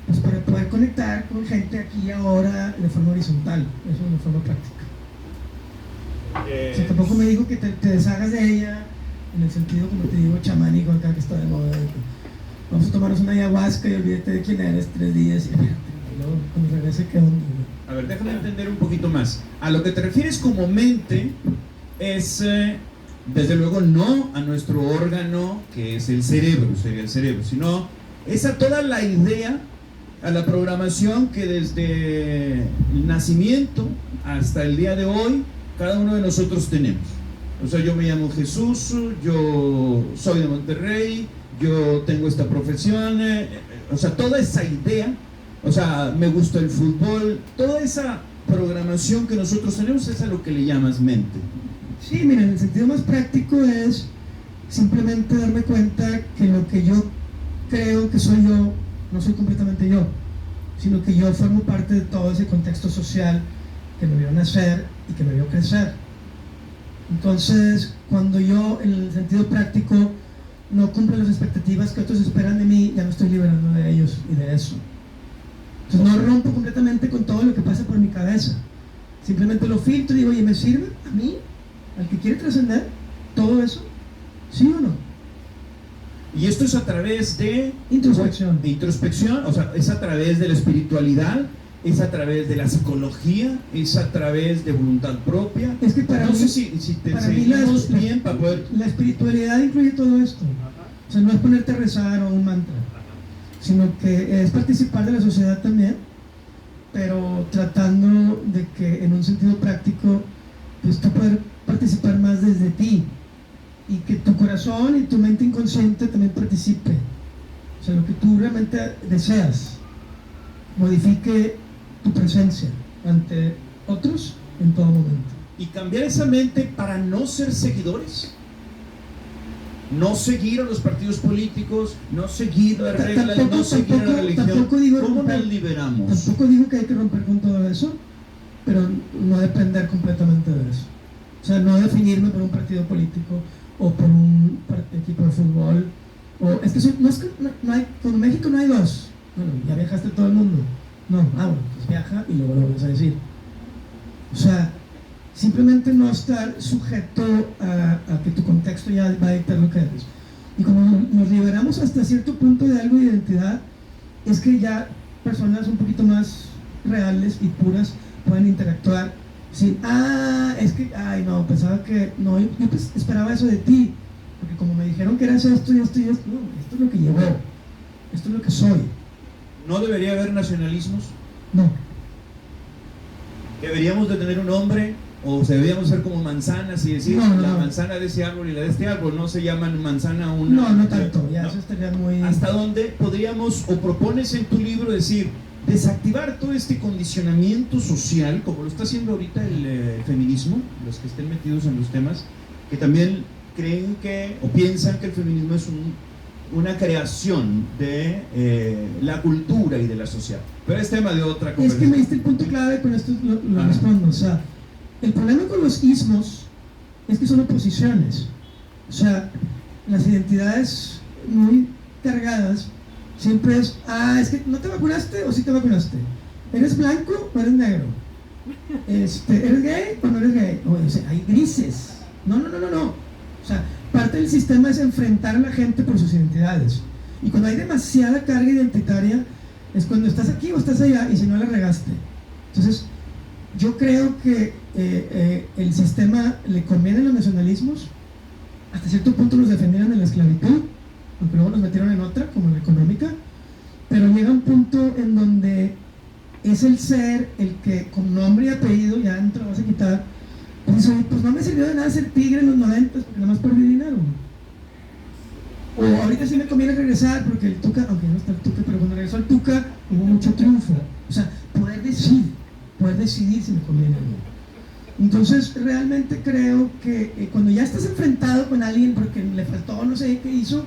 pues para poder conectar con gente aquí y ahora de forma horizontal, eso de forma práctica. O sea, tampoco me digo que te deshagas de ella en el sentido, como te digo, chamánico acá que está de moda, de que vamos a tomarnos una ayahuasca y olvídate de quién eres 3 días y luego cuando regrese qué onda. A ver, déjame entender un poquito más. A lo que te refieres como mente es, desde luego, no a nuestro órgano que es el cerebro, sería el cerebro, sino es a toda la idea, a la programación que desde el nacimiento hasta el día de hoy cada uno de nosotros tenemos. O sea, yo me llamo Jesús, yo soy de Monterrey, yo tengo esta profesión, o sea, toda esa idea, o sea, me gusta el fútbol, toda esa programación que nosotros tenemos es a lo que le llamas mente. Sí, mira, en el sentido más práctico es simplemente darme cuenta que lo que yo creo que soy yo, no soy completamente yo, sino que yo formo parte de todo ese contexto social que me vio nacer y que me vio crecer. Entonces, cuando yo, en el sentido práctico, no cumplo las expectativas que otros esperan de mí, ya me estoy liberando de ellos y de eso. Entonces, no rompo completamente con todo lo que pasa por mi cabeza. Simplemente lo filtro y digo, oye, ¿me sirve a mí, al que quiere trascender, todo eso? ¿Sí o no? Y esto es a través de introspección. De introspección, o sea, es a través de la espiritualidad, es a través de la psicología, es a través de voluntad propia. Es que para no mí, sé si te para mí seguimos bien para poder... La espiritualidad incluye todo esto. O sea, no es ponerte a rezar o un mantra, sino que es participar de la sociedad también, pero tratando de que en un sentido práctico, pues tú poder participar más desde ti y que tu corazón y tu mente inconsciente también participe. O sea, lo que tú realmente deseas modifique tu presencia ante otros en todo momento. Y cambiar esa mente para no ser seguidores, no seguir a los partidos políticos, no seguir las reglas, no seguir a la religión. ¿Cómo nos liberamos? Tampoco digo que hay que romper con todo eso, pero no depender completamente de eso. O sea, no definirme por un partido político o por un equipo de fútbol. O, es que no hay, con México no hay dos. Bueno, ya viajaste todo el mundo. No, bueno, pues viaja y luego lo vuelves a decir. O sea, simplemente no estar sujeto a que tu contexto ya va a dictar lo que eres. Y como nos liberamos hasta cierto punto de algo de identidad, es que ya personas un poquito más reales y puras pueden interactuar sin, es que, no, pensaba que, no, yo pues esperaba eso de ti, porque como me dijeron que eras esto y esto y esto, no, esto es lo que llevo, esto es lo que soy. ¿No debería haber nacionalismos? No. ¿Deberíamos de tener un nombre? ¿O deberíamos ser como manzanas y decir la manzana de ese árbol y la de este árbol? ¿No se llaman manzana una? No tanto, ya ¿no? Eso estaría muy... ¿Hasta dónde podríamos, o propones en tu libro decir, desactivar todo este condicionamiento social, como lo está haciendo ahorita el feminismo, los que estén metidos en los temas, que también creen que, o piensan que el feminismo es una creación de la cultura y de la sociedad? Pero es tema de otra conversación. Es que me diste el punto clave, con esto lo respondo. O sea, el problema con los ismos es que son oposiciones. O sea, las identidades muy cargadas siempre es, es que no te vacunaste o sí te vacunaste. ¿Eres blanco o eres negro? ¿Eres gay o no eres gay? O sea, hay grises. No. O sea, parte del sistema es enfrentar a la gente por sus identidades. Y cuando hay demasiada carga identitaria, es cuando estás aquí o estás allá, y si no la regaste. Entonces, yo creo que el sistema le conviene a los nacionalismos. Hasta cierto punto los defendieron en la esclavitud, aunque luego los metieron en otra, como en la económica. Pero llega un punto en donde es el ser el que con nombre y apellido, ya no te lo vas a quitar, pues no me sirvió de nada ser tigre en los 90 porque nada más perdí dinero. O ahorita sí me conviene regresar porque el Tuca, aunque no está el Tuca, pero cuando regresó el Tuca hubo mucho triunfo. O sea, poder decidir si me conviene o no. Entonces realmente creo que cuando ya estás enfrentado con alguien porque le faltó no sé qué hizo,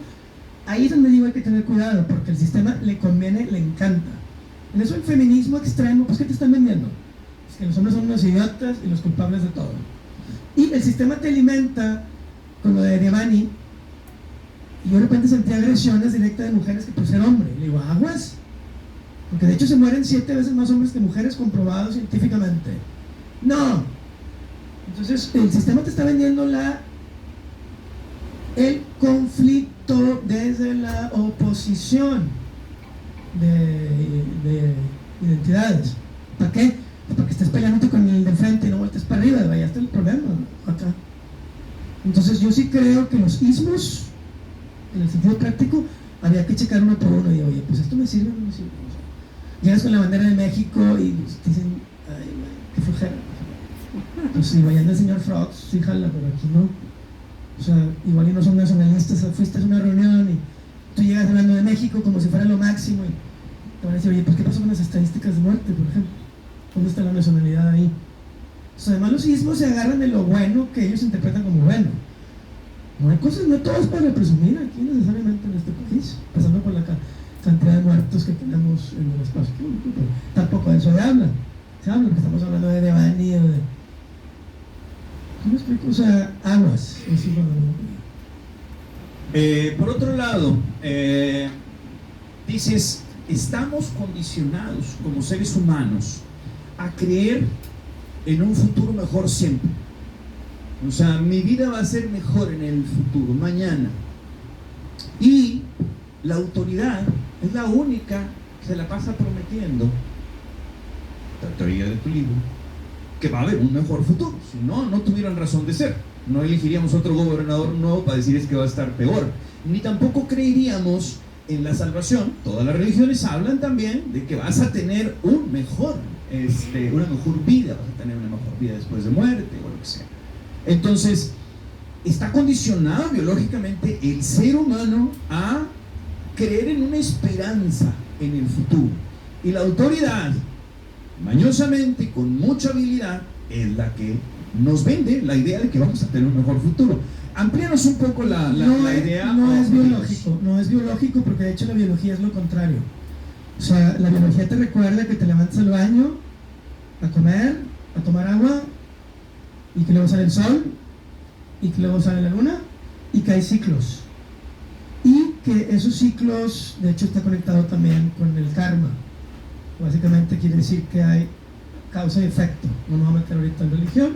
ahí es donde digo hay que tener cuidado, porque el sistema le conviene, le encanta. En eso el feminismo extremo, pues ¿qué te están vendiendo? Es que los hombres son unos idiotas y los culpables de todo. Y el sistema te alimenta con lo de Devani, y yo de repente sentí agresiones directas de mujeres que por ser hombre. Le digo, aguas, porque de hecho se mueren 7 veces más hombres que mujeres, comprobado científicamente. No. Entonces el sistema te está vendiendo el conflicto desde la oposición de identidades. ¿Para qué? Pues para que estés peleándote con el de enfrente y no voltees para arriba, ya está el problema acá. Entonces yo sí creo que los ismos, en el sentido práctico, había que checar uno por uno y oye, pues esto me sirve o no me sirve. O sea, llegas con la bandera de México y te dicen, ay, qué flojera. Pues si vayan del señor Frogs, sí jala, pero aquí no. O sea, igual y no son nacionalistas, fuiste a una reunión y tú llegas hablando de México como si fuera lo máximo y te van a decir, oye, pues ¿qué pasó con las estadísticas de muerte, por ejemplo? ¿Dónde está la nacionalidad ahí? O sea, además los ismos se agarran de lo bueno que ellos interpretan como bueno. No hay cosas, no todo es para presumir aquí necesariamente en este país, pasando por la cantidad de muertos que tenemos en el espacio público, pero tampoco de eso se habla, porque estamos hablando de Devani o de... ¿Cómo explico? O sea, aguas. Por otro lado, dices, estamos condicionados como seres humanos a creer en un futuro mejor siempre. O sea, mi vida va a ser mejor en el futuro, mañana. Y la autoridad es la única que se la pasa prometiendo, la teoría de tu libro, que va a haber un mejor futuro. Si no, no tuvieran razón de ser. No elegiríamos otro gobernador nuevo para decir es que va a estar peor. Ni tampoco creeríamos en la salvación. Todas las religiones hablan también de que vas a tener una mejor vida, vas a tener una mejor vida después de muerte o lo que sea. Entonces, está condicionado biológicamente el ser humano a creer en una esperanza en el futuro. Y la autoridad, mañosamente y con mucha habilidad, es la que nos vende la idea de que vamos a tener un mejor futuro. Amplíanos un poco la idea. No es biológico, porque de hecho la biología es lo contrario. O sea, la biología te recuerda que te levantas al baño, a comer, a tomar agua, y que luego sale el sol, y que luego sale la luna, y que hay ciclos. Y que esos ciclos, de hecho, está conectado también con el karma. Básicamente quiere decir que hay causa y efecto. No me voy a meter ahorita en religión,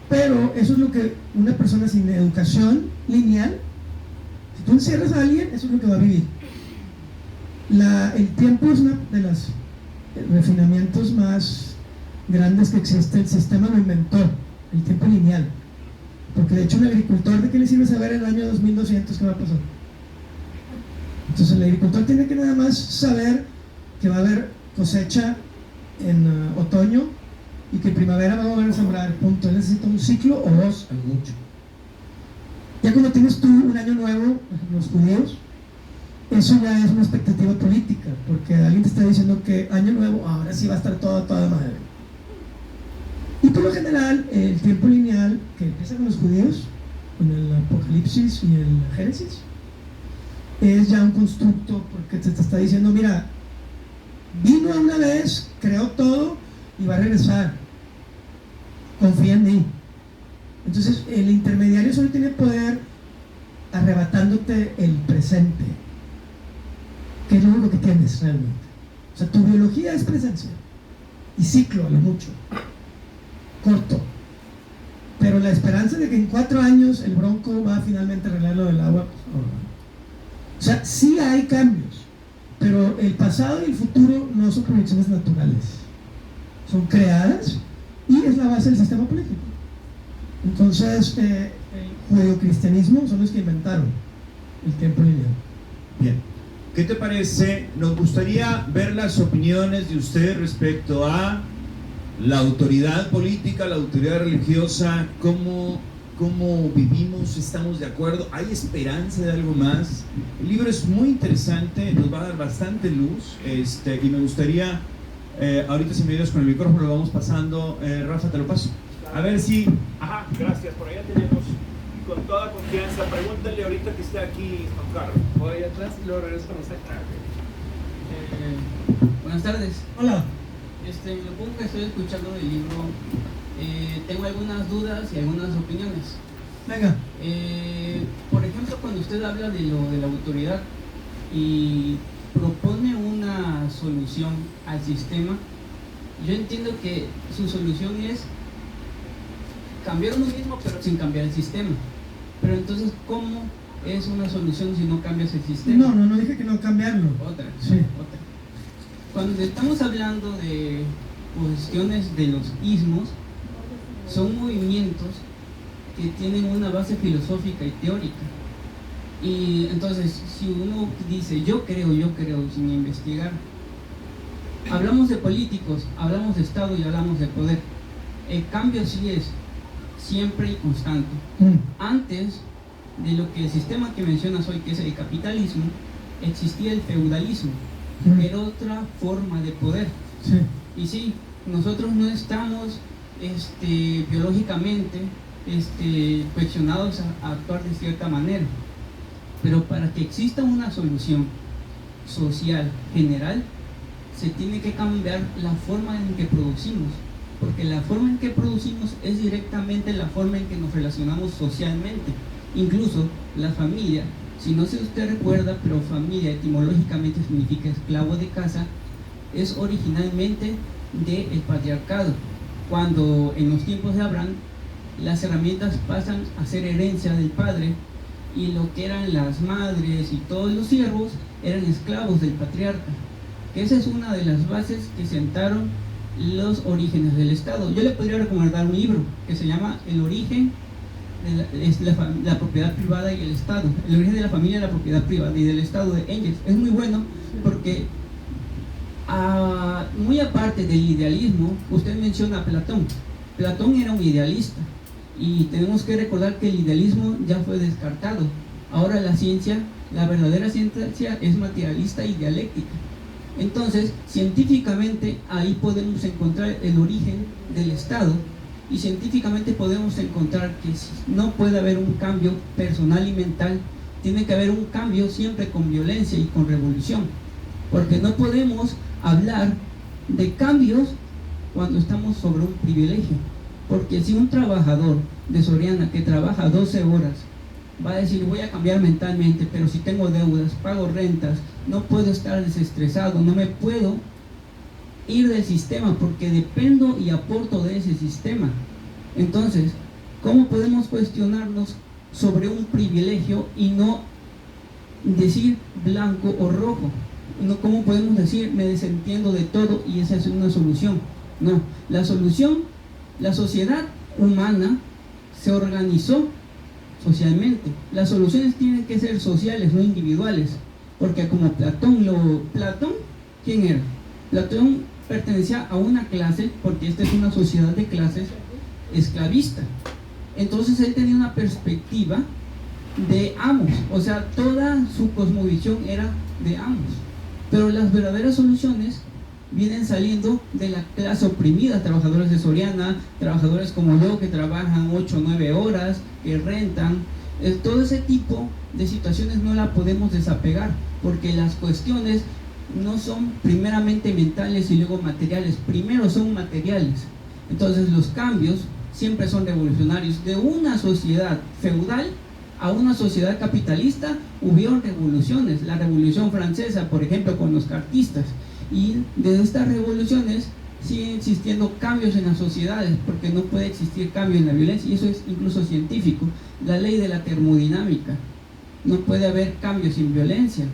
pero eso es lo que una persona sin educación lineal, si tú encierras a alguien, eso es lo que va a vivir. El tiempo es uno de los refinamientos más grandes que existe. El sistema lo inventó, el tiempo lineal, porque de hecho un agricultor, ¿de qué le sirve saber el año 2200 qué va a pasar? Entonces el agricultor tiene que nada más saber que va a haber cosecha en otoño y que en primavera va a volver a sembrar, punto. Él necesita un ciclo o dos, al mucho. Ya cuando tienes tú un año nuevo, los judíos, eso ya es una expectativa política, porque alguien te está diciendo que año nuevo, ahora sí va a estar toda madre. Y por lo general, el tiempo lineal que empieza con los judíos, con el Apocalipsis y el Génesis, es ya un constructo, porque te está diciendo, mira, vino una vez, creó todo y va a regresar. Confía en mí. Entonces, el intermediario solo tiene poder arrebatándote el presente, que es lo único que tienes realmente. O sea, tu biología es presencia y ciclo a lo mucho, corto, pero la esperanza de que en 4 años el Bronco va a finalmente arreglar lo del agua, pues, no. O sea, sí hay cambios, pero el pasado y el futuro no son proyecciones naturales, son creadas y es la base del sistema político. Entonces, el judeocristianismo son los que inventaron el tiempo lineal. Bien, ¿qué te parece? Nos gustaría ver las opiniones de usted respecto a la autoridad política, la autoridad religiosa, cómo vivimos, estamos de acuerdo, hay esperanza de algo más. El libro es muy interesante, nos va a dar bastante luz, y me gustaría, ahorita si me ayudas con el micrófono lo vamos pasando, Rafa, te lo paso. A ver si... Ajá, gracias. Por allá tenemos, con toda confianza, pregúntale ahorita que está aquí Juan Carlos. Voy allá atrás y luego regreso con usted. Buenas tardes. Hola. Lo poco que estoy escuchando del libro, tengo algunas dudas y algunas opiniones. Venga. Por ejemplo, cuando usted habla de lo de la autoridad y propone una solución al sistema, yo entiendo que su solución es cambiar uno mismo pero sin cambiar el sistema. Pero entonces, ¿cómo es una solución si no cambias el sistema? No dije que no cambiarlo. Otra. Sí. Cuando estamos hablando de cuestiones de los ismos, son movimientos que tienen una base filosófica y teórica. Y entonces, si uno dice yo creo, sin investigar, hablamos de políticos, hablamos de Estado y hablamos de poder. El cambio sí es siempre y constante. Antes de lo que el sistema que mencionas hoy, que es el capitalismo, existía el feudalismo, que era otra forma de poder. Sí. Y sí, nosotros no estamos biológicamente cuestionados a actuar de cierta manera, pero para que exista una solución social general se tiene que cambiar la forma en que producimos, porque la forma en que producimos es directamente la forma en que nos relacionamos socialmente. Incluso la familia, si no sé si usted recuerda, pero familia etimológicamente significa esclavo de casa, es originalmente del patriarcado. Cuando en los tiempos de Abraham las herramientas pasan a ser herencia del padre y lo que eran las madres y todos los siervos eran esclavos del patriarca, que esa es una de las bases que sentaron los orígenes del Estado. Yo le podría recomendar un libro que se llama El origen de la propiedad privada y el Estado, el origen de la familia, la propiedad privada y del Estado, de Engels. Es muy bueno porque muy aparte del idealismo, usted menciona a Platón. Platón era un idealista y tenemos que recordar que el idealismo ya fue descartado. Ahora la ciencia, la verdadera ciencia es materialista y dialéctica. Entonces, científicamente ahí podemos encontrar el origen del Estado, y científicamente podemos encontrar que no puede haber un cambio personal y mental, tiene que haber un cambio siempre con violencia y con revolución, porque no podemos hablar de cambios cuando estamos sobre un privilegio, porque si un trabajador de Soriana que trabaja 12 horas va a decir voy a cambiar mentalmente, pero si tengo deudas, pago rentas, no puedo estar desestresado, no me puedo ir del sistema porque dependo y aporto de ese sistema. Entonces, ¿cómo podemos cuestionarnos sobre un privilegio y no decir blanco o rojo? No, ¿cómo podemos decir me desentiendo de todo y esa es una solución? No, la solución, la sociedad humana se organizó socialmente. Las soluciones tienen que ser sociales, no individuales, porque como Platón, ¿quién era? Platón pertenecía a una clase, porque esta es una sociedad de clases esclavista. Entonces él tenía una perspectiva de amos, o sea, toda su cosmovisión era de amos. Pero las verdaderas soluciones vienen saliendo de la clase oprimida, trabajadores de Soriana, trabajadores como yo que trabajan 8 o 9 horas, que rentan. Todo ese tipo de situaciones no la podemos desapegar, porque las cuestiones no son primeramente mentales y luego materiales, primero son materiales. Entonces los cambios siempre son revolucionarios. De una sociedad feudal a una sociedad capitalista hubieron revoluciones. La Revolución Francesa, por ejemplo, con los cartistas. Y de estas revoluciones siguen existiendo cambios en las sociedades, porque no puede existir cambio en la violencia, y eso es incluso científico. La ley de la termodinámica, no puede haber cambio sin violencia.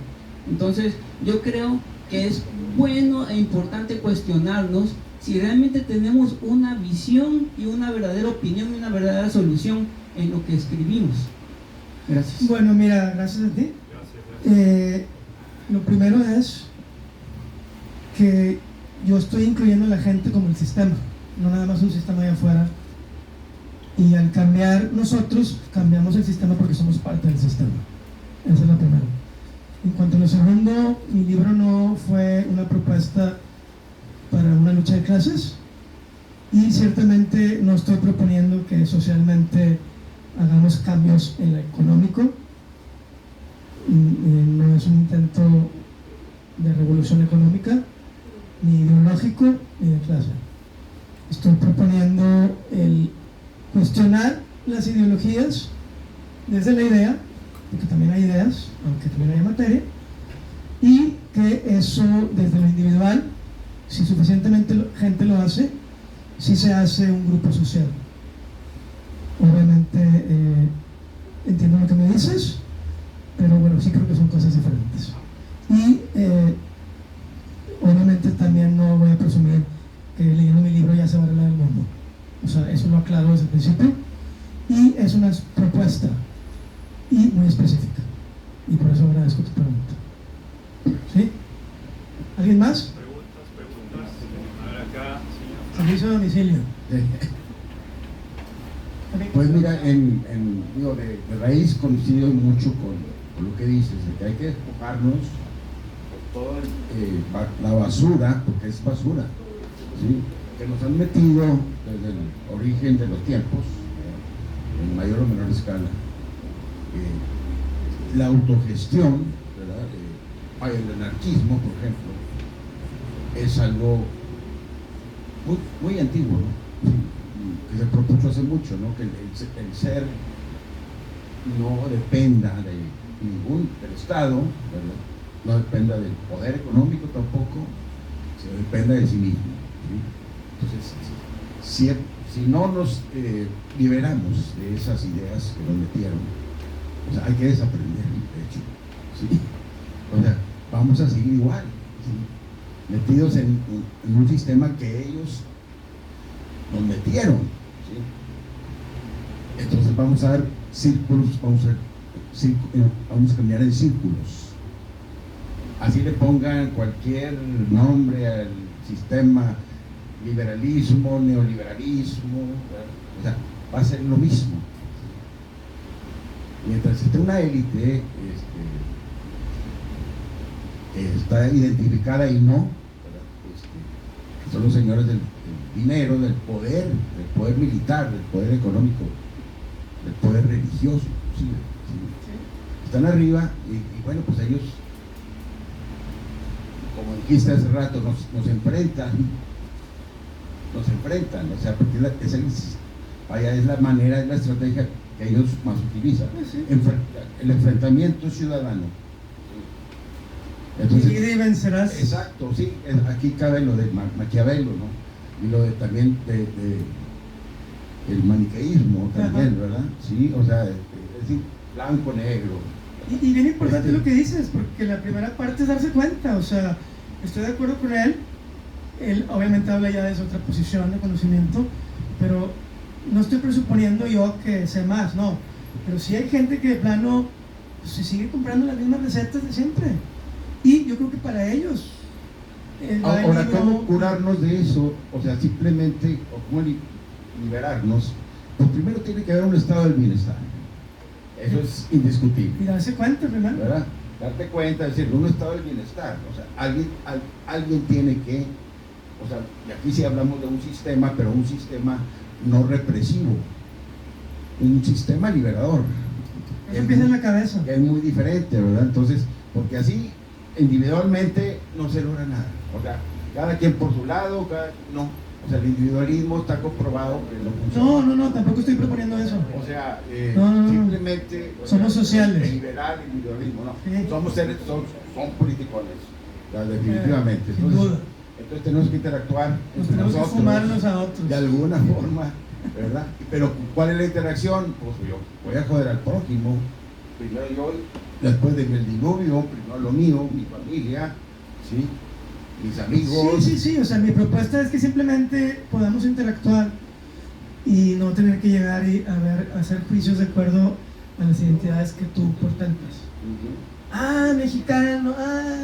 Entonces yo creo que es bueno e importante cuestionarnos si realmente tenemos una visión y una verdadera opinión y una verdadera solución en lo que escribimos. Gracias. Bueno, mira, gracias a ti. Gracias. Lo primero es que yo estoy incluyendo a la gente como el sistema, no nada más un sistema allá afuera. Y al cambiar nosotros, cambiamos el sistema porque somos parte del sistema. Esa es la primera. En cuanto a lo segundo, mi libro no fue una propuesta para una lucha de clases, y ciertamente no estoy proponiendo que socialmente hagamos cambios en lo económico. No es un intento de revolución económica, ni ideológico, ni de clase. Estoy proponiendo el cuestionar las ideologías desde la idea, porque también hay ideas, aunque también hay materia, y que eso desde lo individual, si suficientemente gente lo hace, sí se hace un grupo social. Obviamente entiendo lo que me dices, pero bueno, sí creo que son cosas diferentes. Y obviamente también no voy a presumir que leyendo mi libro ya se va a arreglar el mundo. O sea, eso lo aclaro desde el principio. Y es una propuesta y muy específica. Y por eso agradezco tu pregunta. ¿Sí? ¿Alguien más? Preguntas. A ver acá, señor. Servicio de domicilio. Pues mira, digo, de raíz coincido mucho con lo que dices, de que hay que despojarnos por toda la basura, porque es basura, ¿sí?, que nos han metido desde el origen de los tiempos, en mayor o menor escala. La autogestión, ¿verdad? El anarquismo, por ejemplo, es algo muy, muy antiguo, ¿no? Sí, que se propuso hace mucho, ¿no? Que el ser no dependa del Estado, ¿verdad? No dependa del poder económico tampoco, sino dependa de sí mismo, ¿sí? Entonces, si no nos liberamos de esas ideas que nos metieron, o sea, hay que desaprender, de hecho, ¿sí? O sea, vamos a seguir igual, ¿sí?, metidos en un sistema que ellos nos metieron, ¿sí? Entonces vamos a dar círculos, vamos a caminar en círculos. Así le pongan cualquier nombre al sistema, liberalismo, neoliberalismo, ¿verdad? O sea, va a ser lo mismo. Mientras esté una élite que está identificada y no, que son los señores del dinero, del poder militar, del poder económico, del poder religioso, ¿sí? Están arriba y bueno, pues ellos, como dijiste hace rato, nos enfrentan, o sea, porque es la manera, es la estrategia que ellos más utilizan, el enfrentamiento ciudadano. Entonces, y vencerás. Exacto, sí, aquí cabe lo de Maquiavelo, ¿no? Y lo de también el maniqueísmo también, ajá, ¿verdad? Sí, o sea, es decir, blanco, negro. Y bien importante lo que dices, porque la primera parte es darse cuenta, o sea, estoy de acuerdo con él obviamente habla ya de otra posición de conocimiento, pero no estoy presuponiendo yo que sé más, no, pero sí hay gente que de plano pues, se sigue comprando las mismas recetas de siempre, y yo creo que para ellos ahora, ¿cómo curarnos de eso? O sea, simplemente, o cómo liberarnos. Pues primero tiene que haber un estado del bienestar, eso es indiscutible, y darse cuenta, ¿verdad? Darte cuenta, es decir, un estado del bienestar, o sea, alguien tiene que, o sea, y aquí sí hablamos de un sistema, pero un sistema no represivo, un sistema liberador. Eso empieza en la cabeza. Es muy diferente, ¿verdad? Entonces, porque así individualmente no se logra nada, o sea, cada quien por su lado, no, o sea, el individualismo está comprobado que no funciona. No, tampoco estoy proponiendo eso. O sea, no. simplemente somos sociales. Liberar el individualismo, no. Sí. Somos seres, son politicones, definitivamente. Sin duda. Entonces tenemos que interactuar Nos entre tenemos que nosotros fumarnos a otros. de alguna forma, ¿verdad? Pero ¿cuál es la interacción? Pues yo voy a joder al prójimo, primero yo, después de mi diluvio, primero lo mío, mi familia, ¿sí? Mis amigos. Sí, o sea, mi propuesta es que simplemente podamos interactuar y no tener que llegar y a hacer juicios de acuerdo a las identidades que tú portentas. Mexicano,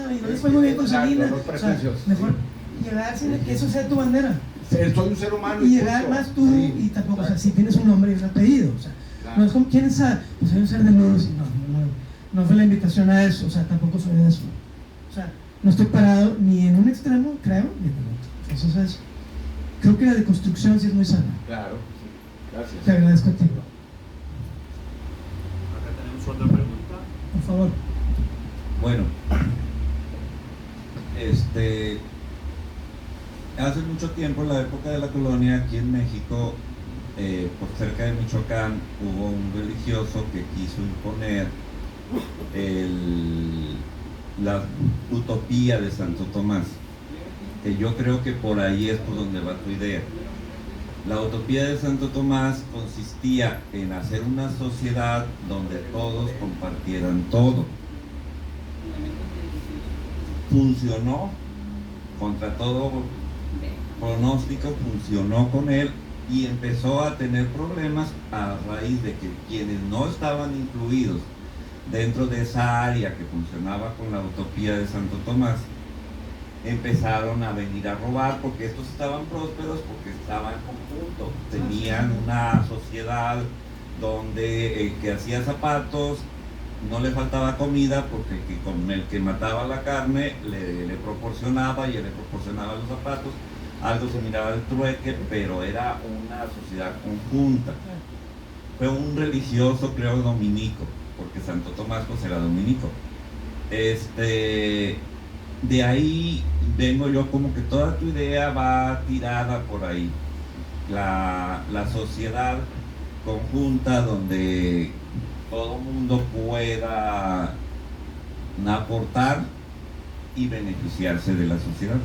y no les fue muy bien con Salina. O sea, mejor llegar sin que eso sea tu bandera. Soy un ser humano. Y llegar más tú, sí, y tampoco, o sea, si tienes un nombre y un apellido, o sea, no es como, ¿quién es? Pues soy un ser de luz, y no fue la invitación a eso, o sea, tampoco soy de eso. O sea, no estoy parado ni en un extremo, creo, ni en el otro. Entonces, creo que la deconstrucción sí es muy sana. Claro, sí. Gracias. Te agradezco a ti. Acá tenemos otra pregunta. Por favor. Bueno, hace mucho tiempo, en la época de la colonia, aquí en México, por cerca de Michoacán, hubo un religioso que quiso imponer la utopía de Santo Tomás, que yo creo que por ahí es por donde va tu idea. La utopía de Santo Tomás consistía en hacer una sociedad donde todos compartieran todo. Funcionó, contra todo pronóstico, funcionó con él y empezó a tener problemas a raíz de que quienes no estaban incluidos dentro de esa área que funcionaba con la utopía de Santo Tomás, empezaron a venir a robar porque estos estaban prósperos, porque estaban en conjunto, tenían una sociedad donde el que hacía zapatos no le faltaba comida porque con el que mataba la carne le proporcionaba y él le proporcionaba los zapatos, algo similar al trueque, pero era una sociedad conjunta. Fue un religioso, creo, dominico, porque Santo Tomás pues era dominico. De ahí vengo yo, como que toda tu idea va tirada por ahí. La sociedad conjunta donde todo mundo pueda aportar y beneficiarse de la sociedad.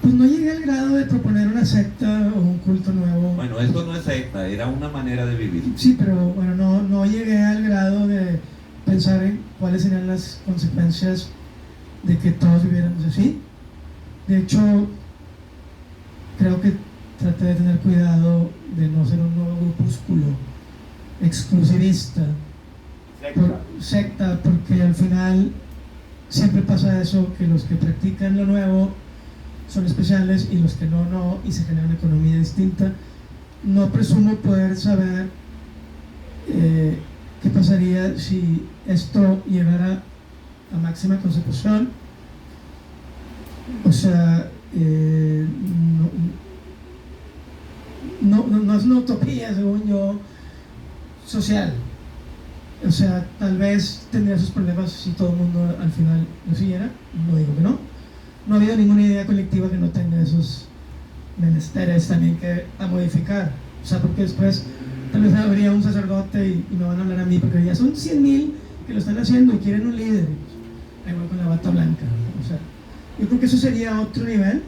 Pues no llegué al grado de proponer una secta o un culto nuevo. Bueno, esto no es secta, era una manera de vivir. Sí, pero bueno, no llegué al grado de pensar en cuáles serían las consecuencias de que todos viviéramos así. De hecho, creo que traté de tener cuidado de no ser un nuevo grupúsculo exclusivista, secta, porque al final siempre pasa eso, que los que practican lo nuevo son especiales y los que no, y se genera una economía distinta. No presumo poder saber qué pasaría si esto llegara a máxima consecución. O sea, no es una utopía, según yo, social. O sea, tal vez tendría sus problemas si todo el mundo al final lo siguiera. No digo que no. No ha habido ninguna idea colectiva que no tenga esos menesteres también que a modificar. O sea, porque después tal vez habría un sacerdote y me van a hablar a mí, porque ya son 100,000 que lo están haciendo y quieren un líder. Ahí voy con la bata blanca. O sea, yo creo que eso sería otro nivel.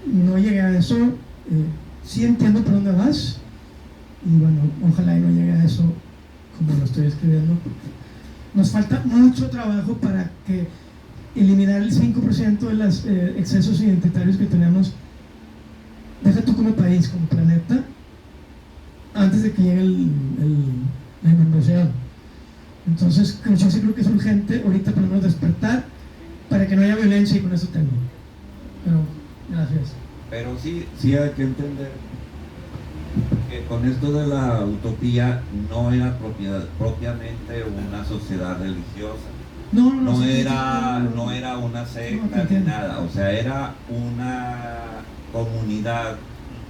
No llegué a eso. Sí entiendo por dónde vas. Y bueno, ojalá y no llegue a eso como lo estoy escribiendo, porque nos falta mucho trabajo para que eliminar el 5% de los excesos identitarios que tenemos, deja tú como país, como planeta, antes de que llegue la inundación. Entonces, yo sí creo que es urgente ahorita por lo menos despertar para que no haya violencia, y con eso tengo. Pero, gracias. Pero sí hay que entender que con esto de la utopía no era propiamente una sociedad religiosa. No era una secta ni nada, o sea, era una comunidad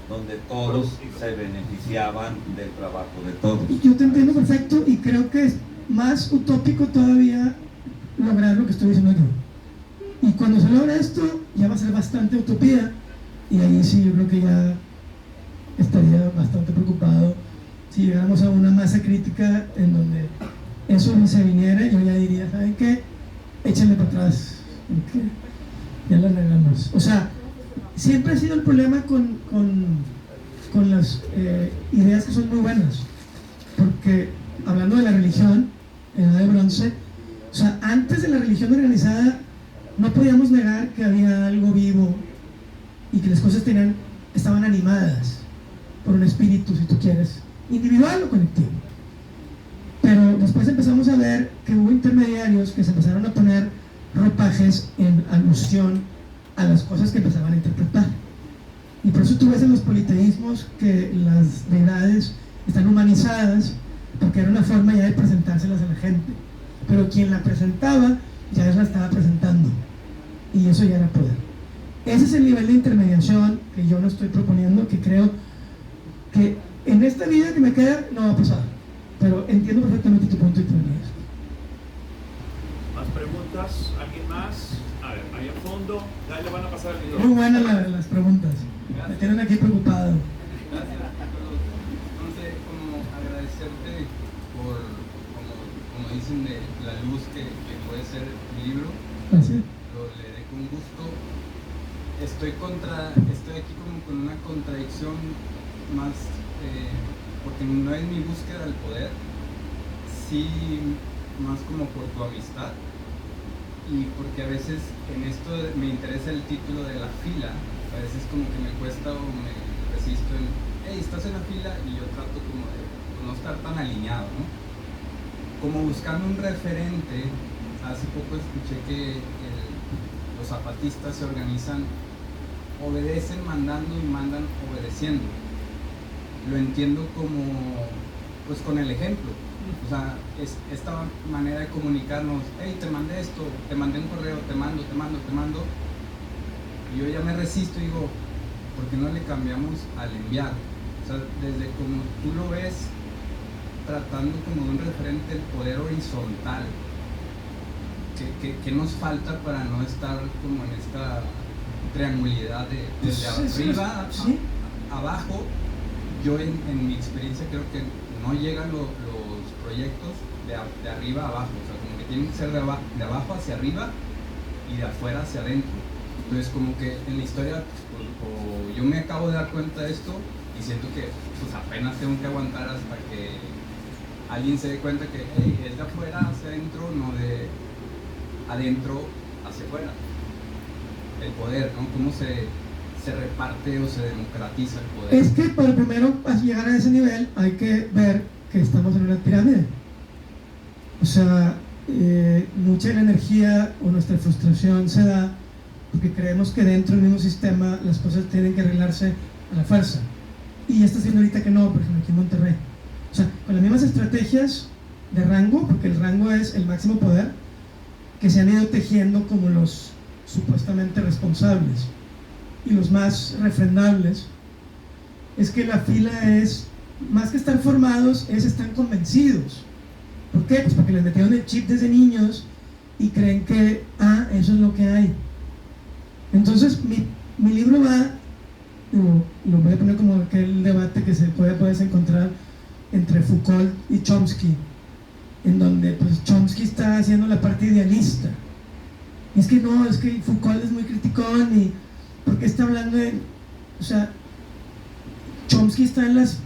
donde todos se beneficiaban del trabajo de todos. Yo te entiendo perfecto y creo que es más utópico todavía lograr lo que estoy diciendo yo. Y cuando se logra esto, ya va a ser bastante utopía, y ahí sí yo creo que ya estaría bastante preocupado si llegáramos a una masa crítica en donde eso no se viniera. Yo ya diría, ¿saben qué? Échenle para atrás, porque Ya la regamos. O sea, siempre ha sido el problema con las ideas que son muy buenas. Porque, hablando de la religión, en la edad de bronce, o sea, antes de la religión organizada, no podíamos negar que había algo vivo y que las cosas estaban animadas por un espíritu, si tú quieres, individual o colectivo. Pero después empezamos a ver que hubo intermediarios que se empezaron a poner ropajes en alusión a las cosas que empezaban a interpretar. Y por eso tú ves en los politeísmos que las deidades están humanizadas, porque era una forma ya de presentárselas a la gente. Pero quien la presentaba ya la estaba presentando, y eso ya era poder. Ese es el nivel de intermediación que yo no estoy proponiendo, que creo que en esta vida que me queda no va a pasar, pero entiendo perfectamente tu punto y tu idea. ¿Más preguntas? ¿Alguien más? A ver, ahí al fondo, ya le van a pasar el video. Muy buenas las preguntas, me tienen aquí preocupado. Gracias, Carlos. No sé cómo agradecerte por, como dicen, de la luz que puede ser mi libro. Gracias. Lo leeré con gusto. Estoy aquí como con una contradicción más, porque no es mi búsqueda del poder, sí más como por tu amistad, y porque a veces en esto me interesa el título de la fila. A veces como que me cuesta o me resisto en, hey, estás en la fila, y yo trato como de no estar tan alineado, ¿no? Como buscando un referente. Hace poco escuché que los zapatistas se organizan, obedecen mandando y mandan obedeciendo. Lo entiendo como, pues con el ejemplo. O sea, esta manera de comunicarnos, hey, te mandé esto, te mandé un correo, te mando. Y yo ya me resisto y digo, ¿por qué no le cambiamos al enviar? O sea, desde como tú lo ves, tratando como de un referente del poder horizontal. ¿Qué nos falta para no estar como en esta triangularidad de desde arriba a abajo? Yo en mi experiencia creo que no llegan los proyectos de arriba a abajo, o sea, como que tienen que ser de abajo hacia arriba y de afuera hacia adentro. Entonces como que en la historia o yo me acabo de dar cuenta de esto y siento que pues apenas tengo que aguantar hasta que alguien se dé cuenta que hey, es de afuera hacia adentro, no de adentro hacia afuera. El poder, ¿no? ¿Cómo se reparte o se democratiza el poder? Es que para primero llegar a ese nivel hay que ver que estamos en una pirámide. O sea, mucha de la energía o nuestra frustración se da porque creemos que dentro del mismo sistema las cosas tienen que arreglarse a la fuerza. Y ya está haciendo ahorita que no, por ejemplo, aquí en Monterrey. O sea, con las mismas estrategias de rango, porque el rango es el máximo poder, que se han ido tejiendo como los supuestamente responsables y los más refrendables, es que la fila es, más que estar formados, están convencidos. ¿Por qué? Pues porque les metieron el chip desde niños y creen que, eso es lo que hay. Entonces, mi libro va, lo voy a poner como aquel debate que puedes encontrar entre Foucault y Chomsky, en donde pues Chomsky está haciendo la parte idealista. Y es que no, es que Foucault es muy criticón y porque está hablando de, o sea, Chomsky está en las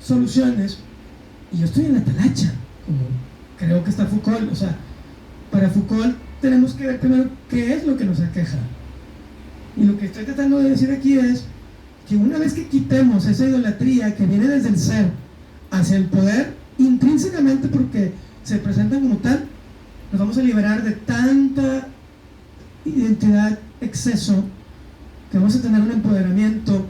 soluciones y yo estoy en la talacha, como creo que está Foucault. O sea, para Foucault tenemos que ver primero qué es lo que nos aqueja. Y lo que estoy tratando de decir aquí es que una vez que quitemos esa idolatría que viene desde el ser hacia el poder, intrínsecamente porque se presentan como tal, nos vamos a liberar de tanta identidad, exceso, que vamos a tener un empoderamiento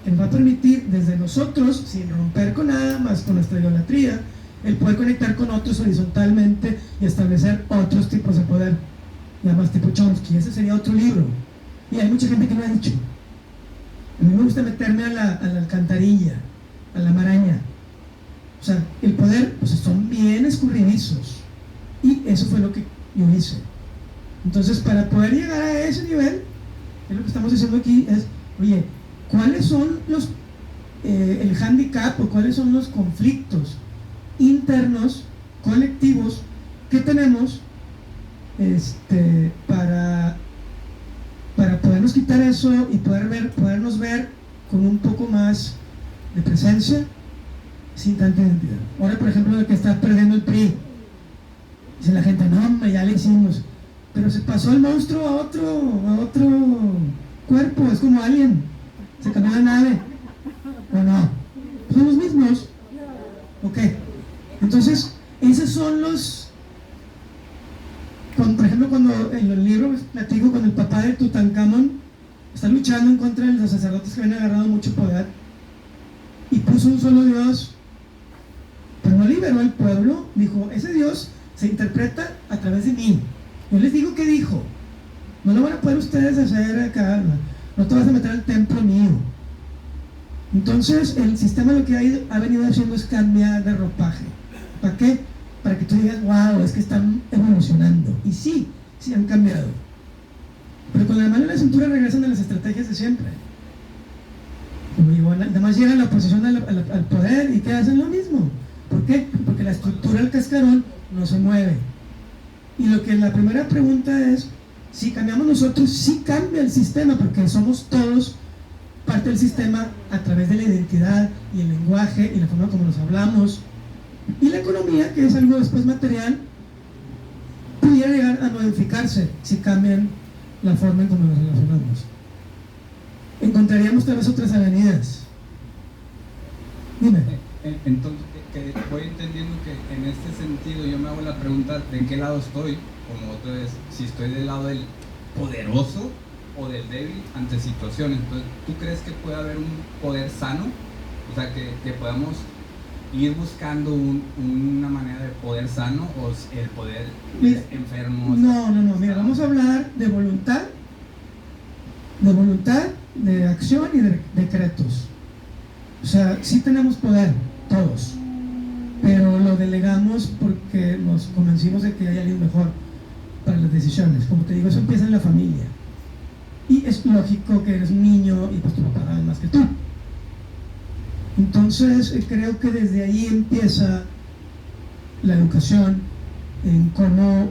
que nos va a permitir desde nosotros, sin romper con nada más con nuestra idolatría, el poder conectar con otros horizontalmente y establecer otros tipos de poder, ya más tipo Chomsky. Ese sería otro libro, y hay mucha gente que lo ha dicho. A mí me gusta meterme a la alcantarilla, a la maraña. O sea, el poder, pues son bien escurridizos, y eso fue lo que yo hice. Entonces, para poder llegar a ese nivel, lo que estamos diciendo aquí es, oye, ¿cuáles son el hándicap o cuáles son los conflictos internos, colectivos, que tenemos para podernos quitar eso y podernos ver con un poco más de presencia, sin tanta identidad. Ahora, por ejemplo, de que está perdiendo el PRI, dice la gente, no, hombre, ya le hicimos, pero se pasó el monstruo a otro cuerpo, es como Alien, se cambió la nave, ¿o no? Son los mismos. Ok, entonces, esos son los... por ejemplo, cuando en el libro platico con el papá de Tutankamón, está luchando en contra de los sacerdotes que habían agarrado mucho poder y puso un solo Dios, pero no liberó al pueblo. Dijo, ese Dios se interpreta a través de mí. Yo les digo qué dijo. No lo van a poder ustedes hacer acá, no te vas a meter al templo mío. Entonces el sistema lo que ha venido haciendo es cambiar de ropaje. ¿Para qué? Para que tú digas, wow, es que están evolucionando. Y sí han cambiado. Pero con la mano en la cintura regresan a las estrategias de siempre. Además llegan a la oposición al poder y que hacen lo mismo. ¿Por qué? Porque la estructura del cascarón no se mueve. Y lo que la primera pregunta es, si cambiamos nosotros, sí cambia el sistema, porque somos todos parte del sistema a través de la identidad y el lenguaje y la forma como nos hablamos. Y la economía, que es algo después material, pudiera llegar a modificarse si cambian la forma en cómo nos relacionamos. Encontraríamos tal vez otras avenidas. Dime. Entonces, voy entendiendo que en este sentido yo me hago la pregunta de qué lado estoy, como otra vez, si estoy del lado del poderoso o del débil ante situaciones. Entonces, ¿tú crees que puede haber un poder sano? O sea, que podamos ir buscando una manera de poder sano, o el poder enfermo. No, mira, vamos a hablar de voluntad, de acción y de decretos. O sea, sí tenemos poder, todos, pero lo delegamos porque nos convencimos de que hay alguien mejor para las decisiones. Como te digo, eso empieza en la familia. Y es lógico que eres un niño y pues tu papá sabe más que tú. Entonces, creo que desde ahí empieza la educación en cómo,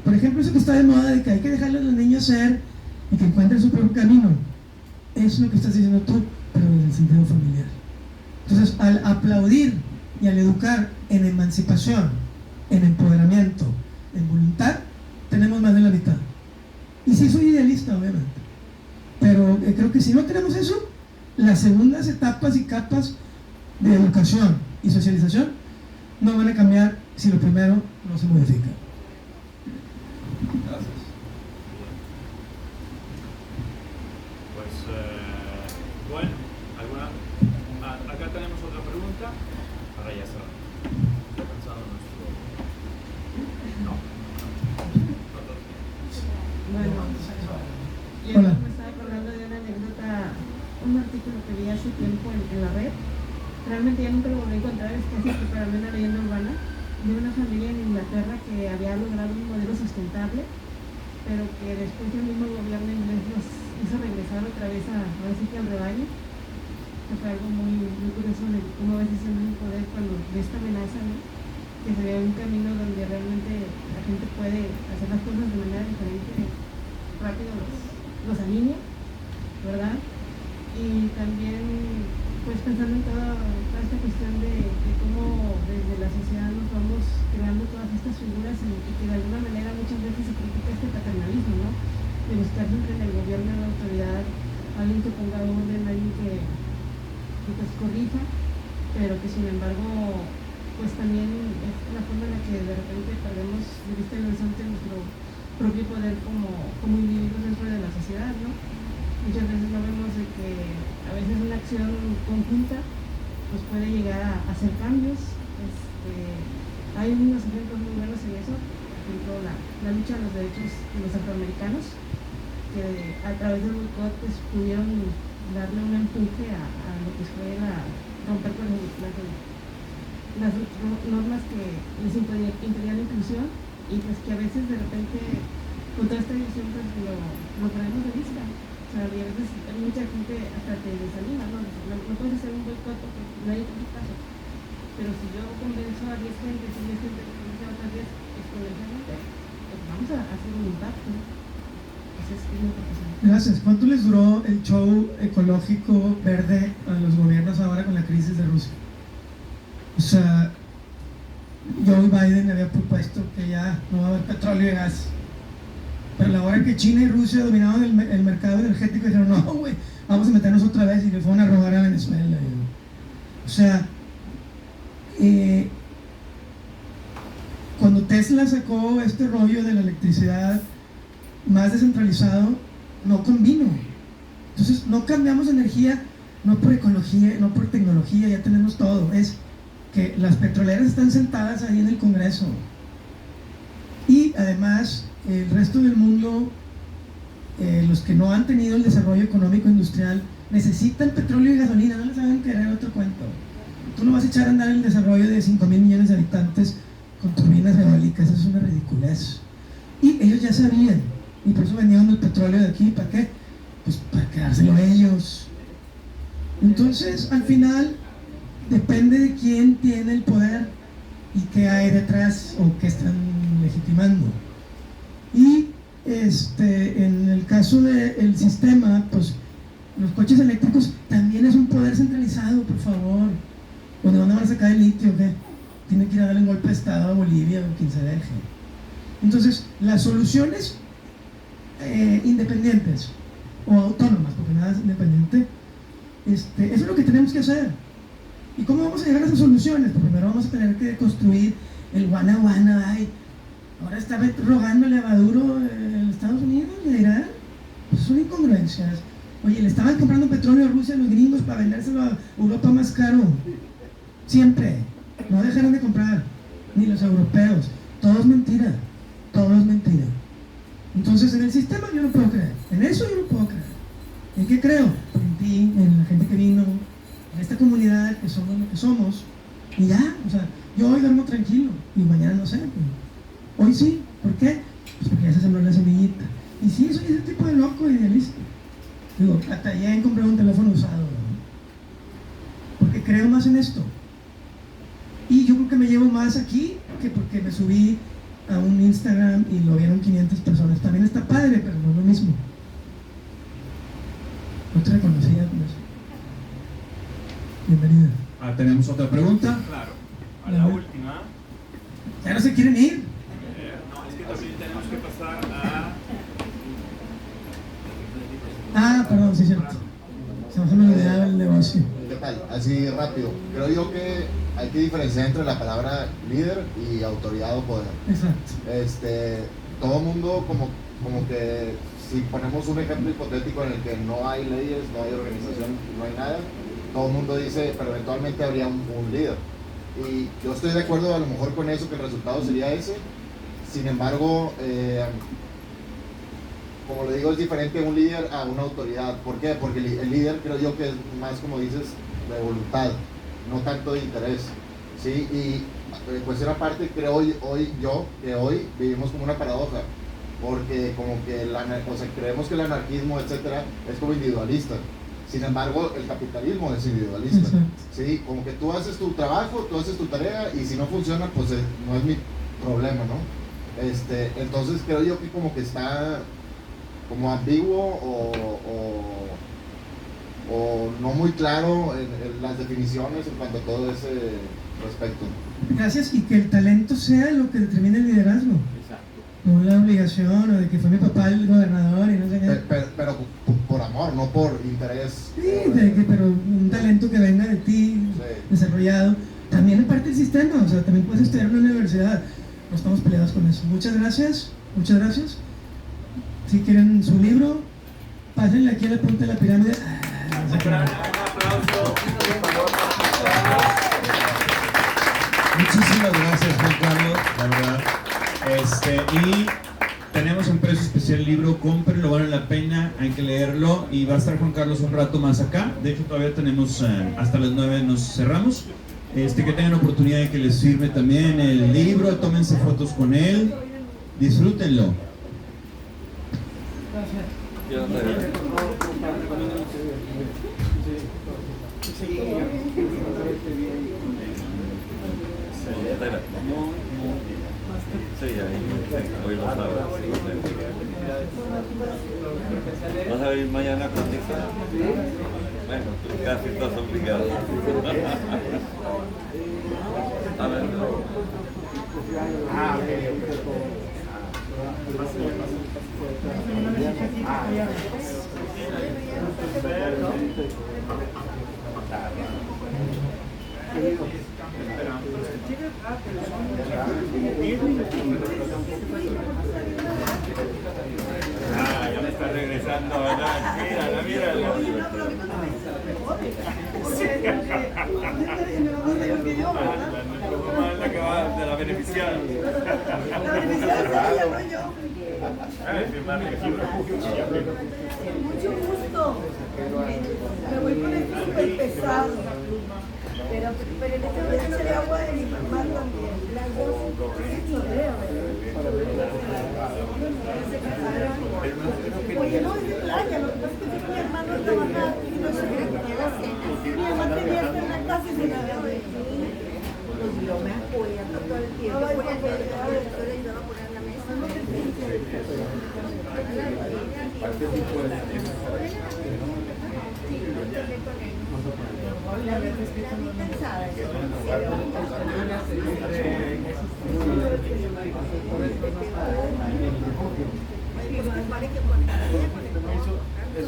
por ejemplo, eso que está de moda de que hay que dejarle a los niños ser y que encuentren su propio camino. Es lo que estás diciendo tú, pero desde el sentido familiar. Entonces, al aplaudir y al educar en emancipación, en empoderamiento, en voluntad, tenemos más de la mitad. Y sí soy idealista, obviamente, pero creo que si no tenemos eso, las segundas etapas y capas de educación y socialización no van a cambiar si lo primero no se modifica. Gracias. Pues, bueno, acá tenemos otra pregunta. Ahora ya está. Estoy pensando en nuestro... No. Bueno, yo Hola. me estaba acordando de una anécdota, un artículo que vi hace tiempo en la red. Realmente ya nunca lo volví a encontrar, es casi que para mí una leyenda urbana, de una familia en Inglaterra que había logrado un modelo sustentable, pero que después el mismo gobierno inglés los hizo regresar otra vez ahora sí que al rebaño. Que fue algo muy curioso de cómo a veces es un poder cuando de esta amenaza, ¿no? Que se vea un camino donde realmente la gente puede hacer las cosas de manera diferente, rápido los alinea, ¿verdad? Y también pues pensando en toda esta cuestión de cómo desde la sociedad nos vamos creando todas estas figuras y que de alguna manera muchas veces se critica este paternalismo, ¿no? De buscar siempre en el gobierno, en la autoridad, alguien que ponga orden, alguien que pues corrija, pero que sin embargo pues también es la forma en la que de repente perdemos de vista el horizonte nuestro propio poder como individuos dentro de la sociedad, ¿no? Muchas veces no vemos de que a veces una acción conjunta pues puede llegar a hacer cambios. Hay unos ejemplos muy buenos en eso, por ejemplo la lucha de los derechos de los afroamericanos, que a través del boicot pues pudieron darle un empuje a lo que fue romper con las normas que les impedían la inclusión, y pues que a veces de repente con toda esta visión pues lo perdemos de vista. O sea, y a veces hay mucha gente hasta te desanima, ¿no? No puedes hacer un boicot porque nadie te hace caso. Pero si yo convenzo a 10 gente, si 10 gente convence a otras 10 exponencialmente, pues vamos a hacer un impacto. O es muy profesional. Gracias. ¿Cuánto les duró el show ecológico verde a los gobiernos ahora con la crisis de Rusia? O sea, Joe Biden había propuesto que ya no va a haber petróleo y gas. Pero a la hora que China y Rusia dominaban el mercado energético, dijeron, no, güey, vamos a meternos otra vez, y le fueron a robar a Venezuela. O sea, cuando Tesla sacó este rollo de la electricidad más descentralizado, no convino. Entonces, no cambiamos energía, no por ecología, no por tecnología, ya tenemos todo. Es que las petroleras están sentadas ahí en el Congreso. Y además, el resto del mundo, los que no han tenido el desarrollo económico industrial, necesitan petróleo y gasolina, no les hagan querer otro cuento. Tú no vas a echar a andar el desarrollo de 5.000 millones de habitantes con turbinas eólicas, eso es una ridiculez. Y ellos ya sabían, y por eso vendieron el petróleo de aquí, ¿para qué? Pues para quedárselo ellos. Entonces, al final, depende de quién tiene el poder y qué hay detrás o qué están legitimando. Y en el caso del sistema, pues los coches eléctricos también es un poder centralizado, por favor. ¿De dónde van a sacar el litio? ¿Qué? Tienen que ir a darle un golpe de estado a Bolivia o quien se deje. Entonces, las soluciones independientes o autónomas, porque nada es independiente, eso es lo que tenemos que hacer. ¿Y cómo vamos a llegar a esas soluciones? Pues primero vamos a tener que construir el Guana Guana. Ahora está rogándole a Maduro en Estados Unidos, le dirán, pues son incongruencias. Oye, le estaban comprando petróleo a Rusia a los gringos para vendérselo a Europa más caro. Siempre. No dejaron de comprar, ni los europeos. Todo es mentira. Todo es mentira. Entonces, en el sistema yo no puedo creer. En eso yo no puedo creer. ¿En qué creo? En ti, en la gente que vino, en esta comunidad que somos lo que somos. Y ya, o sea, yo hoy duermo tranquilo y mañana no sé. Hoy sí. ¿Por qué? Pues porque ya se sembró la semillita. Y sí, soy ese tipo de loco idealista. Digo, hasta ya he comprado un teléfono usado, ¿no? Porque creo más en esto. Y yo creo que me llevo más aquí que porque me subí a un Instagram y lo vieron 500 personas. También está padre, pero no es lo mismo. No te reconocía con eso. Bienvenida. ¿Tenemos otra pregunta? Claro, a la última. ¿Ya no se quieren ir? No, es que también tenemos que pasar a... Perdón, sí, cierto. Se me olvidaba el negocio. ¿Qué tal? Así rápido. Creo yo que hay que diferenciar entre la palabra líder y autoridad o poder. Exacto. Todo mundo como que si ponemos un ejemplo hipotético en el que no hay leyes, no hay organización, no hay nada, todo el mundo dice, pero eventualmente habría un líder. Y yo estoy de acuerdo a lo mejor con eso, que el resultado sería ese. Sin embargo, como le digo, es diferente un líder a una autoridad. ¿Por qué? Porque el líder creo yo que es más, como dices, de voluntad, no tanto de interés, ¿sí? Y pues era parte, creo yo que hoy vivimos como una paradoja, porque como que creemos que el anarquismo, etcétera, es como individualista. Sin embargo, el capitalismo es individualista, ¿sí? Como que tú haces tu trabajo, tú haces tu tarea, y si no funciona, pues no es mi problema, ¿no? Entonces creo yo que como que está como ambiguo o no muy claro en las definiciones en cuanto a todo ese respecto. Gracias, y que el talento sea lo que determine el liderazgo. Exacto. No la obligación, o de que fue mi papá el gobernador y no sé qué. Pero por amor, no por interés. Sí, pero un talento que venga de ti, desarrollado, también es parte del sistema. O sea, también puedes estudiar en una universidad. No estamos peleados con eso. Muchas gracias. Si quieren su libro, pásenle aquí a la punta de la pirámide. Un aplauso. Muchísimas gracias, Juan Carlos, la verdad. Y tenemos un precio especial el libro, cómprenlo, vale la pena, hay que leerlo, y va a estar Juan Carlos un rato más acá. De hecho, todavía tenemos hasta las 9 nos cerramos. Que tengan oportunidad de que les firme también el libro, tómense fotos con él, disfrútenlo. Sí, ahí hoy lo sabes. ¿Vas a venir mañana con Lisa? Bueno, tú casi estás obligado. A ver. Ya me está regresando, ¿verdad? Mírala, mírala. La que va de la beneficiada. Mucho gusto. Me voy con esto súper pesado. Pero en este momento echaré agua de mi mamá también. Las dos chorreo. Oye, no, es de playa. Lo que pasa es que mi hermano trabaja y no se quiere comer la cena. Mi mamá tenía que estar en la casa y se la veo de pues yo me apoyando todo el tiempo. Voy a ayudar a poner en la mesa. La vi cansada.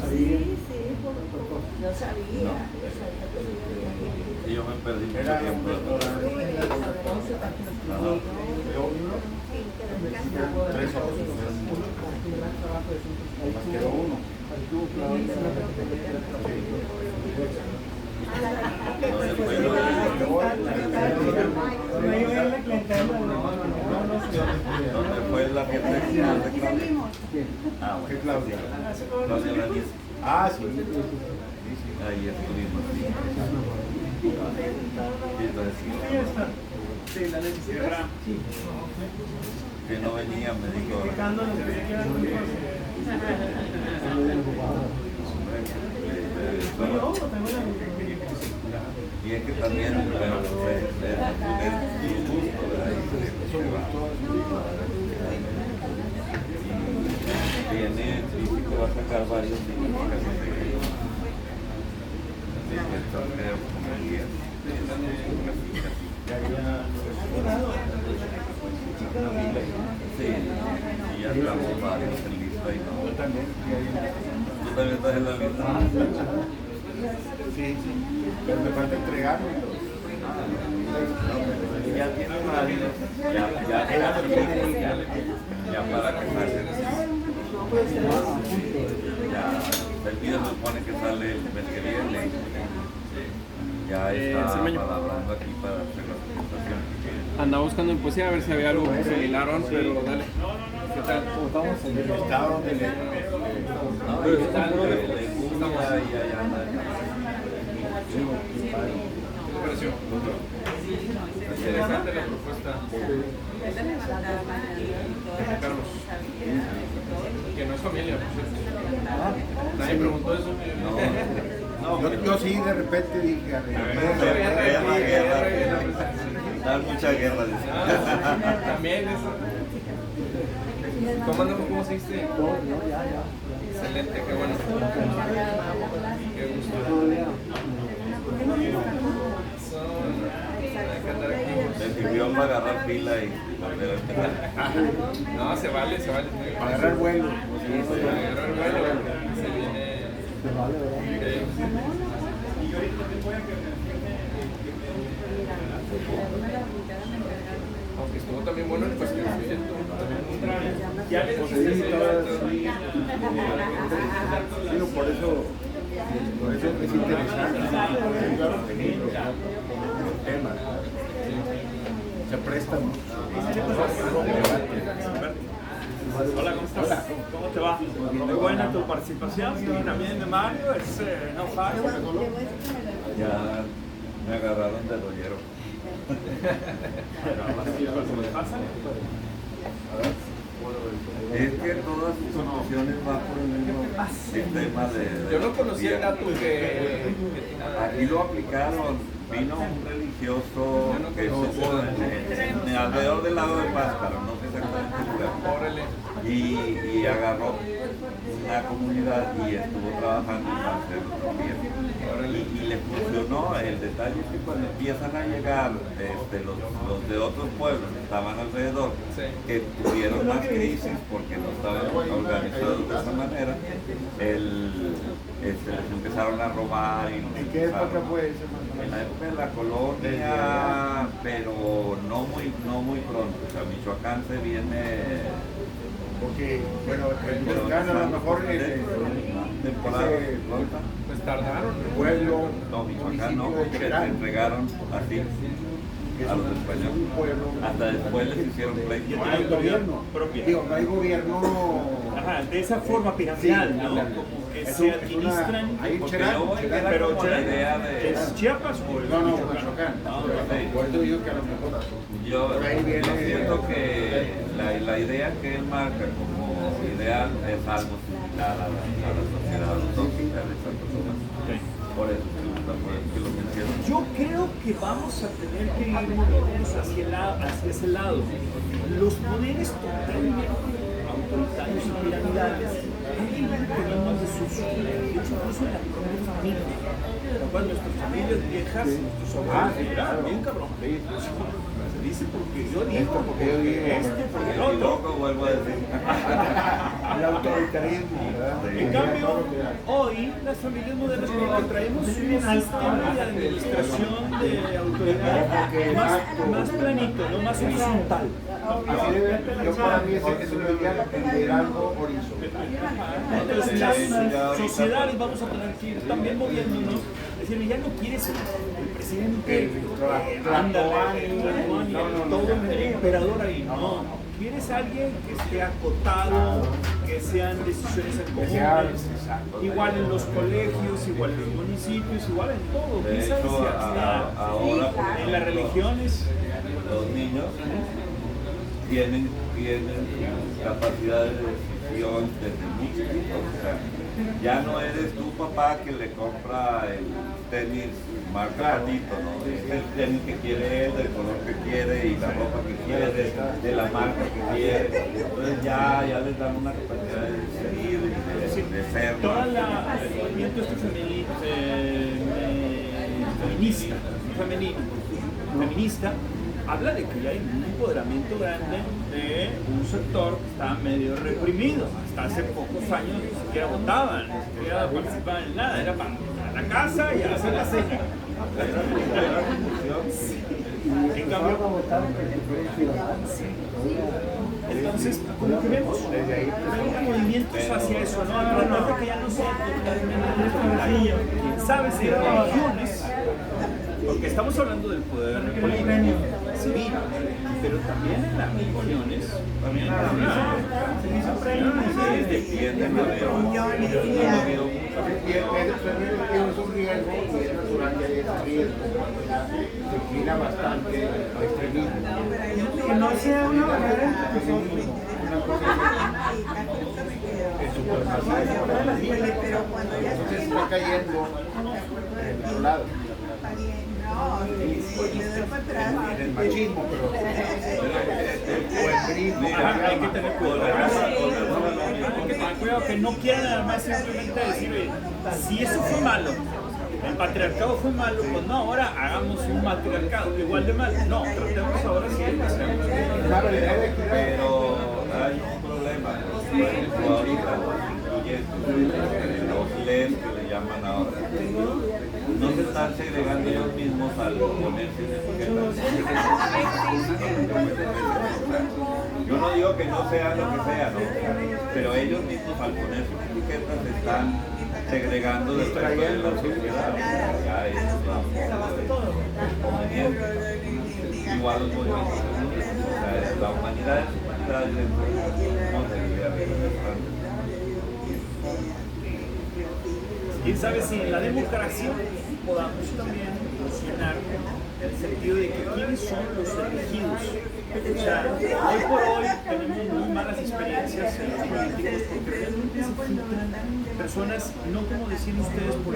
Sí, yo sabía. Y yo me perdí mucho tiempo. ¿Dónde fue la fiesta de Claudia? Ah, ¿qué Claudia? Claudia Laniz. Ah, sí. Ahí estuvimos. Sí, la necesidad. Que no venía, me dijo. Y es que también, pero es gusto, ¿verdad? Tiene, dice que va a sacar varios libros. Así que esto creo como el 10. Sí, y ya estamos varios en lista y no. ¿Tú también estás en la lista? Sí, pero me falta entregarlo. Ya tiene varios. Ya para que salgan. Ya, el video nos pone que sale el mes que viene. Ya está hablando aquí para hacer la presentación. Andaba buscando en poesía a ver si había algo similar, pero dale. ¿Qué tal? ¿Cómo estamos? En el estado de ¿Qué tal? Le gusta y allá anda. ¿Qué pareció? Interesante la propuesta. Carlos. Que no es familia, por cierto. Nadie preguntó eso. No, yo sí de repente dije, Da mucha guerra. También eso. ¿Cómo andamos? ¿Cómo seguiste? Excelente, qué bueno. Qué gusto. Decidió para agarrar pila y volver a empezar. No, se vale. para agarrar vuelo. Para agarrar vuelo. Se viene. Aunque estuvo también bueno el cuestionamiento. Ya les Sí, por eso es interesante. Los temas se prestan mucho. Hola, ¿cómo estás? ¿Cómo te va? Muy buena tu participación y también de Mario, es no fácil. Ya me agarraron de rollero. Pero las cosas me pasan. A ver. Es que todas sus soluciones van por el mismo sistema de Yo no conocía el dato que aquí lo aplicaron. Vino un religioso que estuvo alrededor del lago de Páscaro, no sé exactamente el lugar. Y agarró una comunidad y estuvo trabajando para hacerlo también. Y le funcionó. El detalle es que cuando empiezan a llegar los de otros pueblos que estaban alrededor, que tuvieron más crisis porque no estaban organizados de esa manera, les empezaron a robar. ¿En qué época fue eso? En la época de la colonia, pero no muy pronto. O sea, Michoacán se viene... Porque, bueno, el Michoacán a lo mejor temporada pues tardaron. pueblo, no, Michoacán no, porque se entregaron así a los españoles. Hasta después les hicieron pleito. No hay gobierno. Digo, no hay gobierno. Ajá, de esa forma piramidal, Sí, ¿no? ándale. Como que Es se una- administran. hay Porque Cherán, luego Cherán, era como la Cherán, idea de... ¿es Chiapas o el No, Michoacán? Michoacán. Sí. Por eso digo que a lo mejor. Yo Por ahí viene- siento que la idea que él marca como ideal es algo similar a la sociedad utópica de Santo Tomás. Por eso que lo menciono. Yo creo que vamos a tener que ir moviéndonos hacia ese lado. Los poderes totalmente autoritarios y piramidales tienen problemas de sus incluso en la propia familia. Cuando nuestras familias viejas, nuestros abuelos, bien cabrón. Se dice porque yo digo, porque porque el otro. Loco, vuelvo a decir. El autoritarismo, ¿verdad? En cambio, hoy las familias modernas como que traemos un sistema de administración de autoridad más planito, no más horizontal. Así debe, yo para mí ese es un liderazgo horizontal. Entonces las sociedades vamos a tener que ir también moviéndonos. Decirle, ya no quieres el presidente, ándale, todo el emperador ahí, no. Quieres alguien que esté acotado, que sean decisiones en comunes, igual en los colegios, igual en los municipios, igual en todo. De Quizás hecho, ahora en las religiones. los niños tienen capacidad de decisión desde muy chiquitos. O sea, ya no eres tu papá que le compra el tenis marca Patito, ¿no? Es el tenis que quiere él, del color que quiere y la ropa que quiere, de la marca que quiere. Entonces ya les dan una capacidad de decidir, de ser. Todo el movimiento feminista, habla de que ya hay un empoderamiento grande de un sector que está medio reprimido. Hasta hace pocos años ni siquiera votaban, ni siquiera participaban en nada, era para la casa y a hacer la cena. En cambio, entonces, como que vemos movimientos hacia eso, ¿no? A tratar de que ya no sea totalmente quién sabe si hay religiones, porque estamos hablando del poder político, civil, pero también en las religiones, también defienden la Es un riesgo y es natural que haya ese riesgo. Se inclina bastante al extremismo. Que no sea una barrera. Pero cuando ya Entonces está cayendo en otro lado. no, le doy para atrás. En el machismo, pero o el grismo. hay que tener cuidado que no quieran nada más simplemente decir, oye, si eso fue malo, el patriarcado fue malo, pues no, ahora hagamos un matriarcado igual de malo. No, tratemos ahora sí de hacerlo. Pero hay un problema, por ejemplo, ahorita los LES que le llaman ahora, no se están segregando ellos mismos al ponerse en etiquetas. Yo no digo que no sea lo que sea, ¿no? Pero ellos mismos al poner sus etiquetas se están segregando del resto de la sociedad. Ya es conveniente. Igual los movimientos. O sea, la humanidad es humanidad y no debería representar. Quién sabe si en la democracia podamos también funcionar en el sentido de que quiénes son los elegidos. O sea, hoy por hoy tenemos un malas experiencias en los políticos porque realmente se filtran personas, no como decían ustedes, por